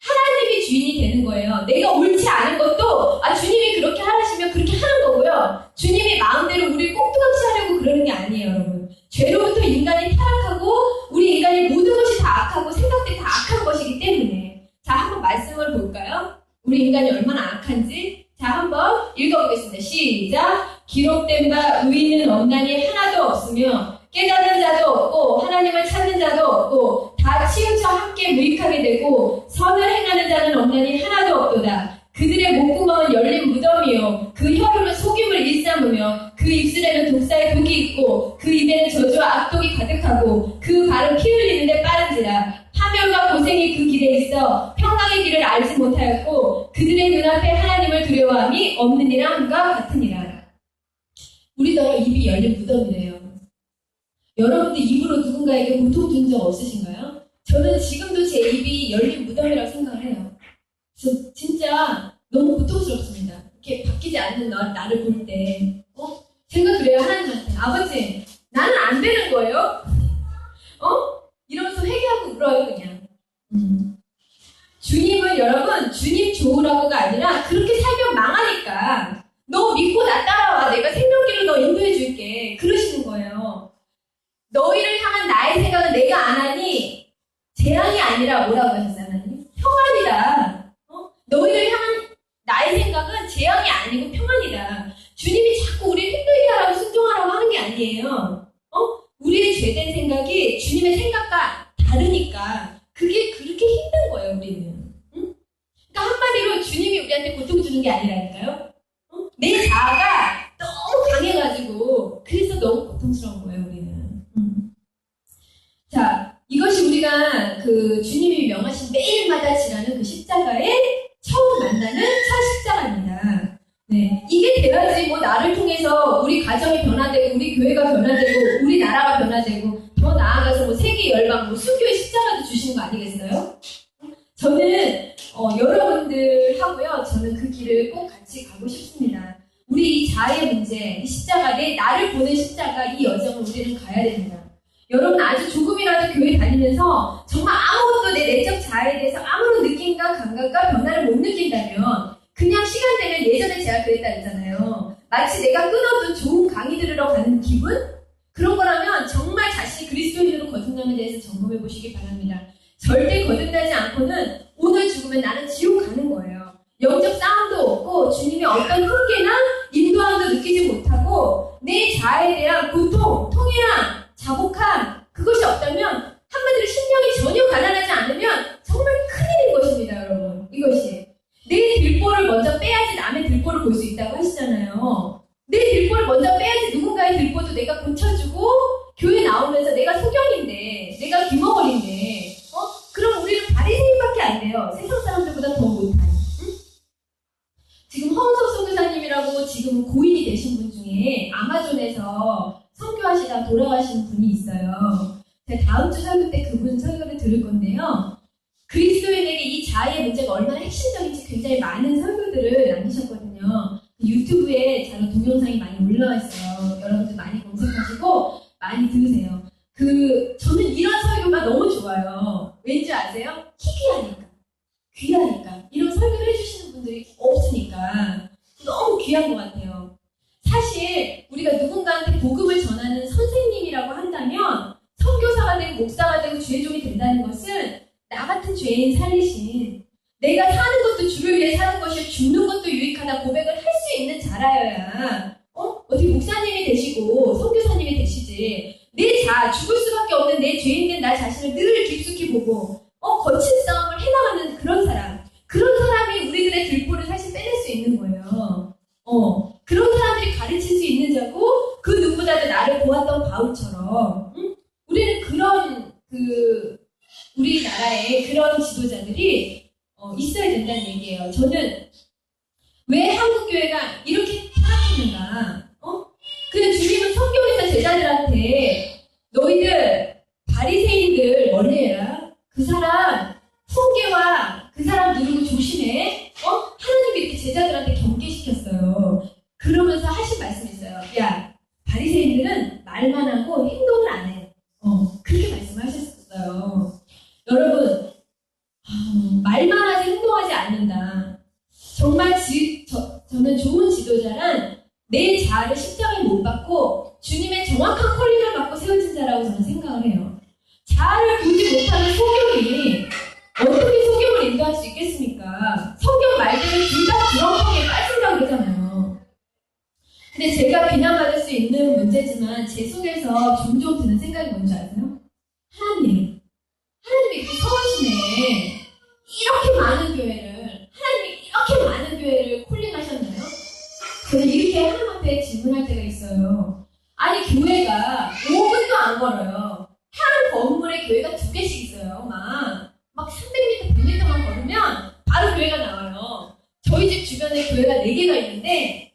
하나님이 주인이 되는 거예요. 내가 옳지 않은 것도 주님이 그렇게 하시면 그렇게 하는 거고요. 주님이 마음대로 우리를 꼼짝없이 하려고 그러는 게 아니에요, 여러분. 죄로부터 인간이 타락하고 우리 인간의 모든 것이 다 악하고 생각들이 다 악한 것이기 때문에. 자, 한번 말씀을 볼까요? 우리 인간이 얼마나 악한지. 자, 한번 읽어보겠습니다. 시작. 기록된 바 의인은 없나니 하나도 없으며 깨닫는 자도 없고 하나님을 찾는 자도 없고 다 치우쳐 함께 무익하게 되고 선을 행하는 자는 없나니 하나도 없도다. 그들의 목구멍은 열린 무덤이요 그 혀로는 속임을 일삼으며 그 입술에는 독사의 독이 있고 그 입에는 저주와 악독이 가득하고 그 발은 피 흘리는데 빠른지라. 파멸과 고생이 그 길에 있어 평강의 길을 알지 못하였고 그들의 눈앞에 하나님을 두려워함이 없느니라 함과 같으니라. 우리더러 입이 열린 무덤이래요. 여러분들 입으로 누군가에게 고통 준 적 없으신가요? 저는 지금도 제 입이 열린 무덤이라고 생각을 해요. 그래서 진짜 너무 고통스럽습니다. 이렇게 바뀌지 않는 나를 볼 때. 생각 그래요, 하나님한테. 아버지, 나는 안 되는 거예요? 이러면서 회개하고 울어요, 그냥. 주님은 여러분, 주님 좋으라고가 아니라 그렇게 살면 망하니까 너 믿고 나 따라와. 내가 생명길로 너 인도해 줄게. 그러시는 거예요. 너희를 향한 나의 생각은 내가 안 하니 재앙이 아니라 뭐라고 하셨잖아요? 평안이다. 너희를 향한 나의 생각은 재앙이 아니고 평안이다. 주님이 자꾸 우리를 힘들게 하라고 순종하라고 하는 게 아니에요. 우리의 죄된 생각이 주님의 생각과 다르니까 그게 그렇게 힘든 거예요, 우리는. 그러니까 한마디로 주님이 우리한테 고통 주는 게 아니라니까요. 내 자아가 너무 강해가지고 그래서 너무 고통스러운 거예요, 우리는. 자, 이것이 우리가 그 주님이 명하신 매일마다 지나는 그 십자가에 처음 만나는 첫 십자가입니다. 네, 이게 돼야지 뭐 나를 통해서 우리 가정이 변화되고 우리 교회가 변화되고 우리나라가 변화되고 더 나아가서 뭐 세계 열방 뭐 순교의 십자가도 주시는 거 아니겠어요? 저는 여러분들하고요, 저는 그 길을 꼭 같이 가고 싶습니다. 우리 이 자아의 문제, 이 십자가, 나를 보는 십자가, 이 여정을 우리는 가야 됩니다. 여러분, 아주 조금이라도 교회 다니면서 정말 아무것도 내 내적 자아에 대해서 아무런 느낌과 감각과 변화를 못 느낀다면 그냥 시간 되면, 예전에 제가 그랬다 그랬잖아요. 마치 내가 끊어둔 좋은 강의 들으러 가는 기분? 그런 거라면 정말 자신이 그리스도인으로 거듭남에 대해서 점검해 보시기 바랍니다. 절대 거듭나지 않고는 오늘 죽으면 나는 지옥 가는 거예요. 영적 싸움도 없고 주님의 어떤 훈계나 인도함도 느끼지 못하고 내 자아에 대한 고통, 통해함, 자복함, 그것이 없다면 한마디로 심령이 전혀 가난하지 않으면 정말 큰일인 것입니다, 여러분. 이것이 내 들보를 먼저 빼야지 남의 들보를 볼 수 있다고 하시잖아요. 내 들보를 먼저 빼야지 누군가의 들보도 내가 고쳐주고 교회 나오면서 내가 소경인데, 내가 귀머거리인데, 그럼 우리는 바리새인밖에 안 돼요. 세상 사람들보다 더 못한. 지금 허은석 선교사님이라고 지금 고인이 되신 분 중에 아마존에서 선교하시다 돌아가신 분이 있어요. 제가 다음 주 설교 때 그분 설교를 들을 건데요. 그리스도인에게 이 자아의 문제가 얼마나 핵심적인지 굉장히 많은 설교들을 남기셨거든요. 유튜브에 자료 동영상이 많이 올라와 있어요. 여러분들 많이 검색하시고 많이 들으세요. 저는 이런 설교가 너무 좋아요. 왠지 아세요? 희귀하니까. 귀하니까. 이런 설교를 해주시는 분들이 없으니까 너무 귀한 것 같아요. 사실 우리가 누군가한테 복음을 전하는 선생님이라고 한다면 선교사가 되고 목사가 되고 주의종이 된다는 것은 나 같은 죄인 살리신, 내가 사는 것도 주를 위해 사는 것이요 죽는 것도 유익하다 고백을 할 수 있는 자라여야 어떻게 목사님이 되시고 선교사님이 되시지. 내 죽을 수밖에 없는 내 죄인된 나 자신을 늘 깊숙이 보고 거친 싸움을 해나가는 그런 사람이 우리들의 들보를 사실 빼낼 수 있는 거예요. 그런 사람들이 가르칠 수 있는 자고 그 누구보다도 나를 보았던 바울처럼 우리는 그런 우리나라에 그런 지도자들이 있어야 된다는 얘기예요. 저는 왜 한국교회가 이렇게 타락했는가? 그냥 주님은 성경에서 제자들한테 너희들 바리새인들 멀리해라. 그 사람 훈계와 그 사람 누르고 조심해. 하나님이 이렇게 제자들한테 경계시켰어요. 그러면서 하신 말씀이 있어요. 저는 좋은 지도자란 내 자아를 십자가에 못 박고 주님의 정확한 콜링을 받고 세워진 자라고 저는 생각을 해요. 자아를 보지 못하는 소경이 어떻게 소경을 인도할 수 있겠습니까? 성경 말대로 둘 다 드렁텅에 빠진다고 그러잖아요. 근데 제가 비난받을 수 있는 문제지만 제 속에서 종종 드는 생각이 뭔지 아세요? 하나님이 이렇게 서우시네. 이렇게 많은 교회를, 하나님이 이렇게 많은 교회를 콜링하셨나요? 저는 이렇게 하나님 앞에 질문할 때가 있어요. 아니, 교회가 5분도 안 걸어요. 한 건물에 교회가 2개씩 있어요. 막 300m, 100m만 걸으면 바로 교회가 나와요. 저희 집 주변에 교회가 4개가 있는데,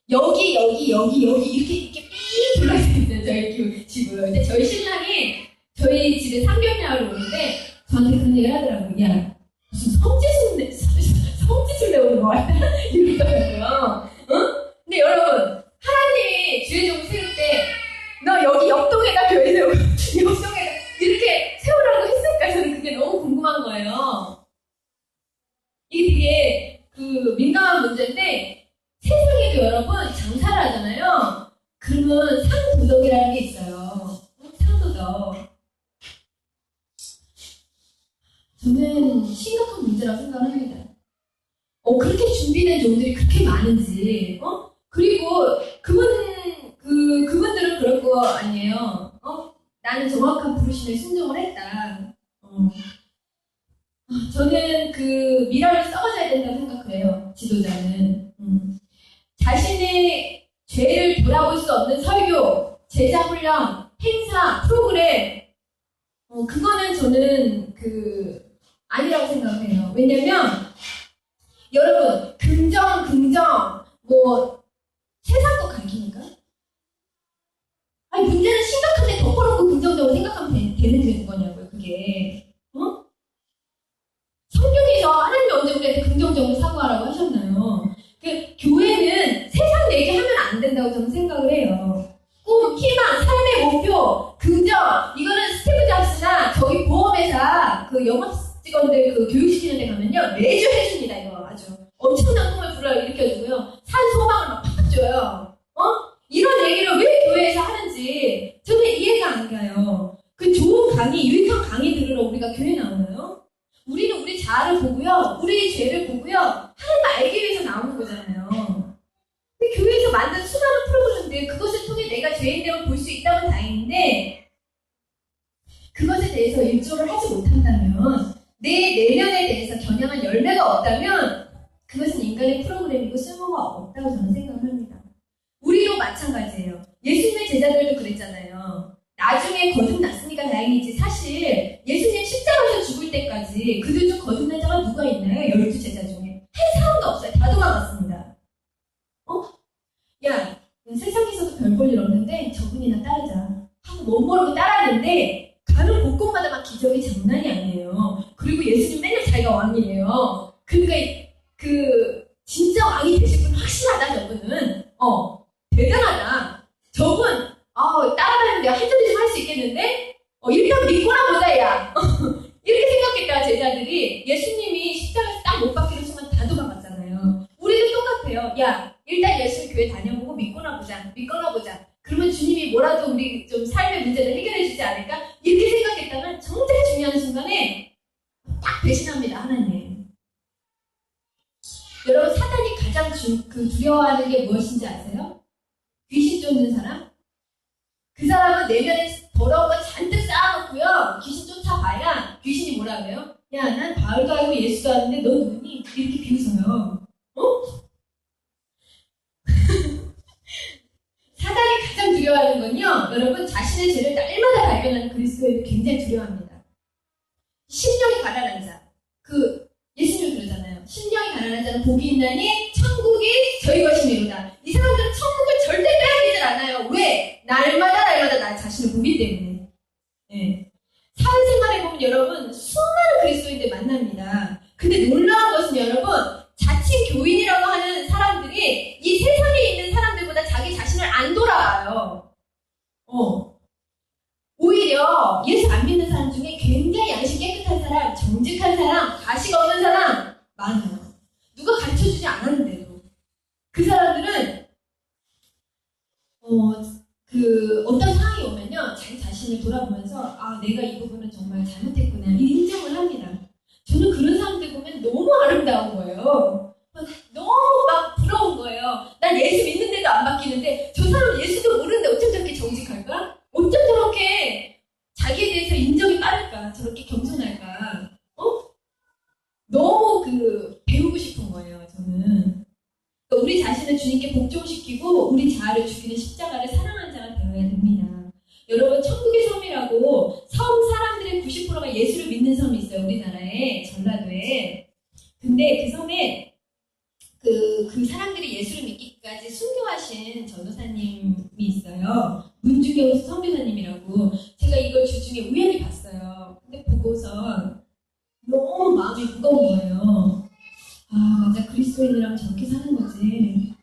여기 이렇게 삥 둘러져 있어요. 저희 집을. 근데 저희 신랑이 저희 집에 상견례하러 오는데 저한테 그런 얘기를 하더라고요. 야, 무슨 성지순례 오는 거 같아? 이러더라고요. 응? 근데 여러분, 하나님이 주의 종을 세울 때 너 여기 옆동에다 교회 세우고 옆동에다 이렇게 세우라고 했을까? 저는 그게 너무 궁금한 거예요. 이게 되게 민감한 문제인데 세상에도 여러분 장사를 하잖아요. 그러면 상도덕이라는 게 있어요. 상도덕. 저는 심각한 문제라고 생각합니다. 그렇게 준비된 종들이 그렇게 많은지, 그리고 그분들은 그럴 거 아니에요. 나는 정확한 부르심에 순종을 했다. 저는 미라를 썩어져야 된다고 생각해요. 지도자는. 자신의 죄를 돌아볼 수 없는 설교, 제자 훈련, 행사, 프로그램, 그거는 저는 아니라고 생각해요. 왜냐면 여러분, 긍정, 세상 거 가르치니까? 아니, 문제는 심각한데 덮어놓고 긍정적으로 생각하면 되는 거냐고요, 그게. 성경에서 하나님이 언제 우리한테 긍정적으로 사고하라고 하셨나요? 교회는 세상 얘기하면 안 된다고 저는 생각을 해요. 꿈, 희망, 삶의 목표, 긍정, 이거는 스티브 잡스나 저희 보험회사 영업 직원들 교육시키는 데 가면요, 매주 해줍니다, 이거 아주. 엄청난 꿈을 불러일으켜주고요. 산 소망을 막 팍팍 줘요. 이런 얘기를 왜 교회에서 하는지 저는 이해가 안 가요. 좋은 강의, 유익한 강의 들으러 우리가 교회 나오나요? 우리는 우리 자아를 보고요, 우리 죄를 보고요, 하나님 알기 위해서 나오는 거잖아요. 근데 교회에서 만든 수많은 프로그램들, 그것을 통해 내가 죄인됨을 볼 수 있다면 다행인데, 그것에 대해서 일조를 하지 못한다면, 내 내면에 대해서 겨냥한 열매가 없다면 그것은 인간의 프로그램이고 쓸모가 없다고 저는 생각합니다. 우리도 마찬가지예요. 예수님의 제자들도 그랬잖아요. 나중에 거듭났으니까 다행이지, 사실 예수님 십자가에서 죽을 때까지 그들 중 거듭난 자가 누가 있나요? 12제자 중에 한 사람도 없어요. 다 도망갔습니다. 야, 세상에서도 별 볼 일 없는데 저분이나 따르자 하고 못 모르고 따랐는데 가는 곳곳마다 막 기적이 장난이 아니에요. 그리고 예수님 맨날 자기가 왕이에요. 그러니까 진짜 왕이 되실 분 확실하다, 저분은. 대단하다. 저분 따라다니는데 한 소리 좀 할 수 있겠는데? 일단 믿고나 보자, 야. 이렇게 생각했다, 제자들이. 예수님이 십자가에서 딱 못 박히는 순간 다 도망갔잖아요. 우리도 똑같아요. 야, 일단 열심히 교회 다녀보고 믿거나 보자. 그러면 주님이 뭐라도 우리 좀 삶의 문제를 해결해 주지 않을까? 이렇게 생각했다면 정말 중요한 순간에 딱 배신합니다, 하나님. 여러분, 사단이 가장 두려워하는 게 무엇인지 아세요? 귀신 쫓는 사람? 그 사람은 내면에 더러운 거 잔뜩 쌓아놓고요, 귀신 쫓아봐야 귀신이 뭐라 그래요? 야, 난 바울도 알고 예수도 아는데 너 누구니? 이렇게 비웃어요. 사단이 가장 두려워하는 건요, 여러분, 자신의 죄를 날마다 발견하는 그리스도인을 굉장히 두려워합니다. 심령이 가난한 자. 예수님이 그러잖아요. 심령이 가난한 자는 복이 있나니 천국이 저희 것이미로다. 이 사람들은 천국을 절대 빼앗기질 않아요. 왜? 날마다 나 자신을 보기 때문에. 네. 사회생활에 보면 여러분, 수많은 그리스도인들 만납니다. 근데 놀라운 것은 여러분, 자칭 교인이라고 하는 사람들이 이 세상에 있는 사람들보다 자기 자신을 안 돌아봐요. 오히려 예수 안 믿는 사람 중에 굉장히 양심 깨끗한 사람, 정직한 사람, 가식 없는 사람 많아요. 누가 가르쳐주지 않았는데도. 돌아서서 내가 이 부분은 정말 잘못했구나 인정을 합니다. 저는 그런 사람들 보면 너무 아름다운 거예요. 너무 막 부러운 거예요. 난 예수 믿는데도 안 바뀌는데 저 사람 예수도 모르는데 어쩜 저렇게 정직할까? 어쩜 저렇게 자기에 대해서 인정이 빠를까? 저렇게 겸손할까? 너무 배우고 싶은 거예요, 저는. 그러니까 우리 자신을 주님께 복종시키고 우리 자아를 죽이는 십자가를 사랑하는 자가 되어야 됩니다. 여러분, 천국의 섬이라고 섬 사람들의 90%가 예수를 믿는 섬이 있어요, 우리나라에, 전라도에. 근데 그 섬에 그 사람들이 예수를 믿기까지 순교하신 전도사님이 있어요. 문주경 선교사님이라고. 제가 이걸 주중에 우연히 봤어요. 근데 보고서 너무 마음이 무거운 거예요. 맞아, 그리스도인이랑 저렇게 사는 거지.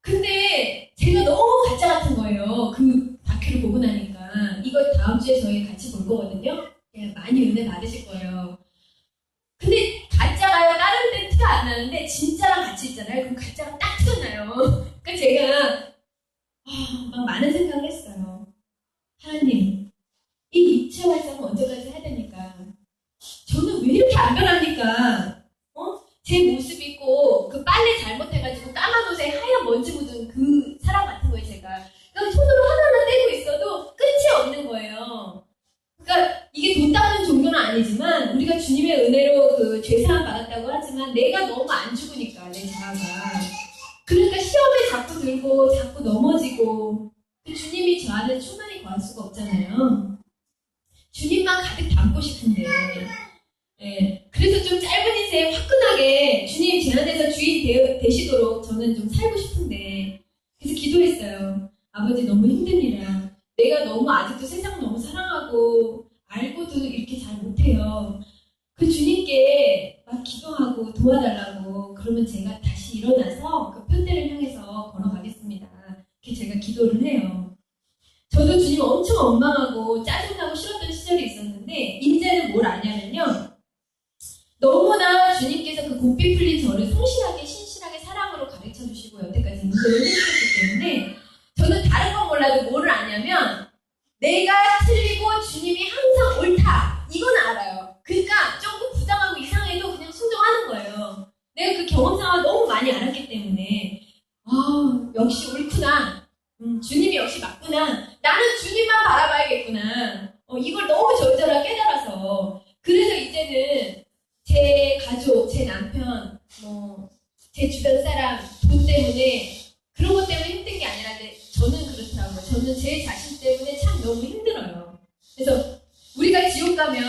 근데 제가 너무 가짜 같은 거예요. 그 다큐를 보고 나니까. 이걸 다음 주에 저희 같이 볼 거거든요. 많이 은혜 받으실 거예요. 근데 가짜가요, 다른 데는 티가 안 나는데 진짜랑 같이 있잖아요. 그럼 가짜가 딱 튀어나요. 그러니까 제가 막 많은 생각을 했어요. 하나님, 이 입체 활성은 언제까지 해야 됩니까? 저는 왜 이렇게 안 변합니까? 제 모습 있고 그 빨래 잘못해가지고 까만 옷에 하얀 먼지 묻은 그 사람 같은 거예요, 제가. 그러니까 손으로 하나하나 떼고 있어도 끝이 없는 거예요. 그러니까 이게 돈 닦는 종교는 아니지만 우리가 주님의 은혜로 죄사함 받았다고 하지만 내가 너무 안 죽으니까, 내 자아가. 그러니까 시험에 자꾸 들고 자꾸 넘어지고 주님이 저 안에 충만히 거할 수가 없잖아요. 주님만 가득 담고 싶은데. 그래서 좀 짧은 인생 화끈하게 주님 제 안에서 주인 되시도록 저는 좀 살고 싶은데, 그래서 기도했어요. 아버지, 너무 힘듭니다. 내가 너무 아직도 세상 너무 사랑하고 알고도 이렇게 잘 못해요. 그 주님께 막 기도하고 도와달라고, 그러면 제가 다시 일어나서 그 편대를 향해서 걸어가겠습니다. 이렇게 제가 기도를 해요. 저도 주님 엄청 원망하고 짜증나고 싫었던 시절이 있었는데 이제는 뭘 아냐면요, 너무나 주님께서 그 곱비 풀린 저를 성실하게 신실하게 사랑으로 가르쳐 주시고 여태까지 인도를 해주셨기 때문에 저는 다른 건 몰라도 뭐를 아냐면 내가 틀리고 주님이 항상 옳다, 이건 알아요. 그러니까 조금 부당하고 이상해도 그냥 순종하는 거예요. 내가 그 경험상을 너무 많이 알았기 때문에 역시 옳구나, 주님이 역시 맞구나, 나는 주님만 바라봐야겠구나, 이걸 너무 절절하게 깨달아서. 그래서 이제는 제 가족, 제 남편, 제 주변 사람, 돈 때문에, 그런 것 때문에 힘든 게 아니라 저는 그렇더라고요. 저는 제 자신 때문에 참 너무 힘들어요. 그래서 우리가 지옥 가면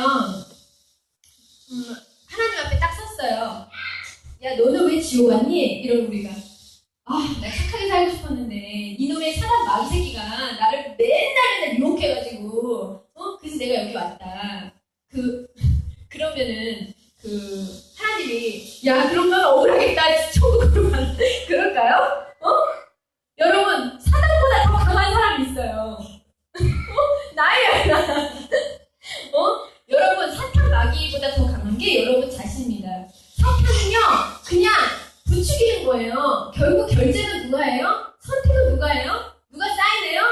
하나님 앞에 딱 섰어요. 야, 너는 왜 지옥 왔니? 이러고 우리가 나 착하게 살고 싶었는데 이놈의 사람 마귀 새끼가 나를 맨날 유혹해가지고 그래서 내가 여기 왔다. 그러면은 하나님이 그러면 억울하겠다, 천국으로 가는 그럴까요? 여러분, 사단보다 더 강한 사람이 있어요. 나예요. 여러분, 사탄 마귀보다 더 강한 게 여러분 자신입니다. 사탄은요, 그냥 부추기는 거예요. 결국 결제는 누가 해요? 선택은 누가 해요? 누가 사인해요?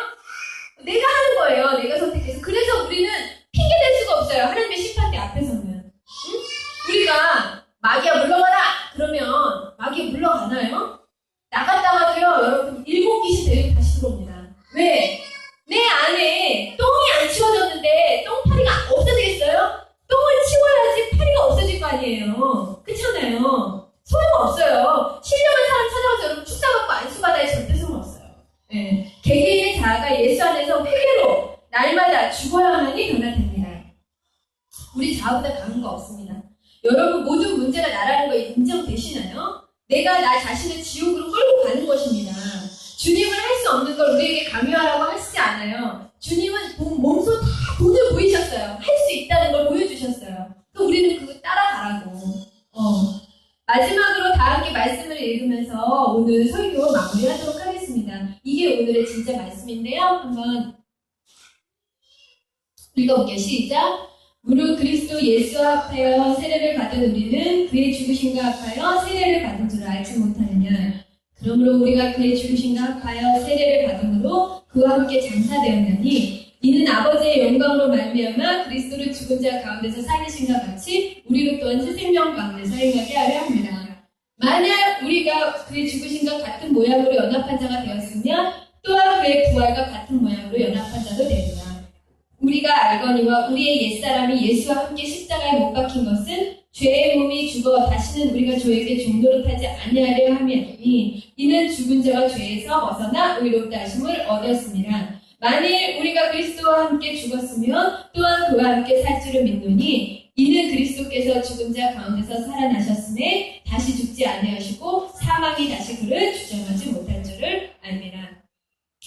내가 하는 거예요. 내가 선택해서. 그래서 우리는 핑계 댈 수가 없어요. 하나님의 심판대 앞에서는. 우리가 마귀야 물러가라 그러면 마귀 물러가나요? 나갔다가도요, 여러분, 7귀신 데리고 다시 들어옵니다. 왜? 내 안에 똥이 안 치워졌는데 똥파리가 없어지겠어요? 똥을 치워야지 파리가 없어질 거 아니에요. 그렇잖아요. 소용없어요. 신령한 사람 찾아와서 여러분 축사받고 안수받아야 절대 소용없어요. 개개인의 자아가 예수 안에서 회개로 날마다 죽어야 하니 변화됩니다. 우리 자아보다 강한 거 없습니다. 여러분, 모든 문제가 나라는 거 인정되시나요? 내가 나 자신을 지옥으로 끌고 가는 것입니다. 주님은 할 수 없는 걸 우리에게 강요하라고 하시지 않아요. 주님은 몸소 다 돈을 보이셨어요. 할 수 있다는 걸 보여주셨어요. 그럼 우리는 그거 따라가라고. 마지막으로 다 함께 말씀을 읽으면서 오늘 설교 마무리하도록 하겠습니다. 이게 오늘의 진짜 말씀인데요. 한번 읽어볼게요. 시작. 무릇 그리스도 예수 합하여 세례를 받은 우리는 그의 죽으심과 합하여 세례를 받은 줄 알지 못하느냐. 그러므로 우리가 그의 죽으심과 합하여 세례를 받음으로 그와 함께 장사되었느니 이는 아버지의 영광으로 말미암아 그리스도를 죽은 자 가운데서 살리신과 같이 우리로 또한 새 생명 가운데서 행하게 하려 합니다. 만약 우리가 그의 죽으신과 같은 모양으로 연합한 자가 되었으면 또한 그의 부활과 같은 모양으로 연합한 자도 되리라. 우리가 알거니와 우리의 옛사람이 예수와 함께 십자가에 못 박힌 것은 죄의 몸이 죽어 다시는 우리가 죄에게 종노릇하지 아니하려 함이니 이는 죽은 자와 죄에서 벗어나 의롭다 하심을 얻었습니다. 만일 우리가 그리스도와 함께 죽었으면 또한 그와 함께 살 줄을 믿노니 이는 그리스도께서 죽은 자 가운데서 살아나셨음에 다시 죽지 아니하시고 사망이 다시 그를 주장하지 못할 줄을 압니다.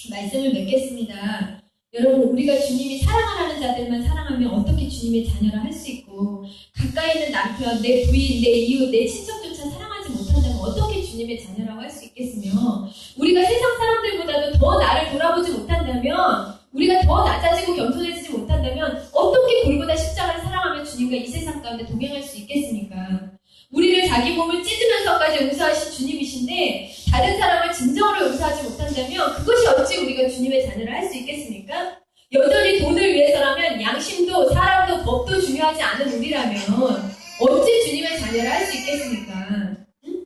말씀을 맺겠습니다. 여러분, 우리가 주님이 사랑하는 자들만 사랑하면 어떻게 주님의 자녀를 할 수 있고, 가까이 있는 남편, 내 부인, 내 이웃, 내 친척조차 사랑하지 못한다면 어떻게 주님의 자녀라고 할 수 있겠으며, 우리가 세상 사람들보다도 더 나를 돌아보지 못한다면, 우리가 더 낮아지고 겸손해지지 못한다면 어떻게 골고다 십자가를 사랑하며 주님과 이 세상 가운데 동행할 수 있겠습니까? 우리를 자기 몸을 찢으면서까지 용서하신 주님이신데 다른 사람을 진정으로 용서하지 못한다면 그것이 어찌 우리가 주님의 자녀를 할 수 있겠습니까? 여전히 돈을 위해서라면 양심도 사람도 법도 중요하지 않은 우리라면 어찌 주님의 자녀를 할 수 있겠습니까? 응?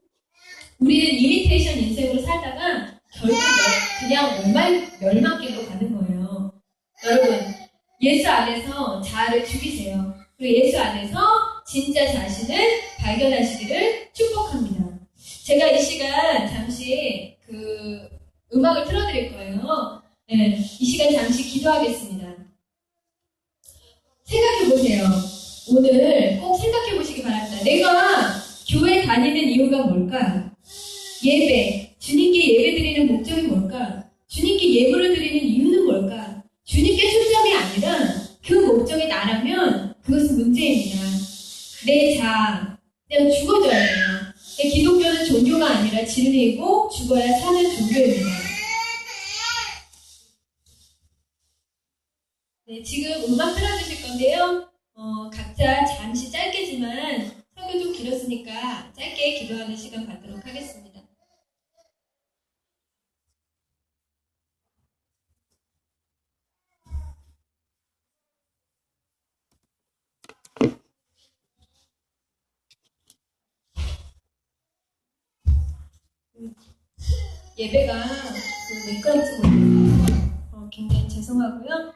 우리는 이미테이션 인생으로 살다가 결국 그냥 멸망길로 가는 거예요. 여러분, 예수 안에서 자아를 죽이세요. 그리고 예수 안에서 진짜 자신을 발견하시기를 축복합니다. 제가 이 시간 잠시 음악을 틀어드릴 거예요. 네, 이 시간 잠시 기도하겠습니다. 생각해보세요. 오늘 꼭 생각해보시기 바랍니다. 내가 교회 다니는 이유가 뭘까? 예배, 주님께 예배 드리는 목적이 뭘까? 주님께 예물을 드리는 이유는 뭘까? 주님께 초점이 아니라 그 목적이 나라면 그것은 문제입니다. 내 자아, 내가 죽어져야 돼요. 기독교는 종교가 아니라 진리이고 죽어야 사는 종교입니다. 네, 지금 음악 틀어주실 건데요. 각자 잠시 짧게지만 설교 좀 길었으니까 짧게 기도하는 시간 갖도록 하겠습니다. 예배가 몇 가지 굉장히 죄송하고요.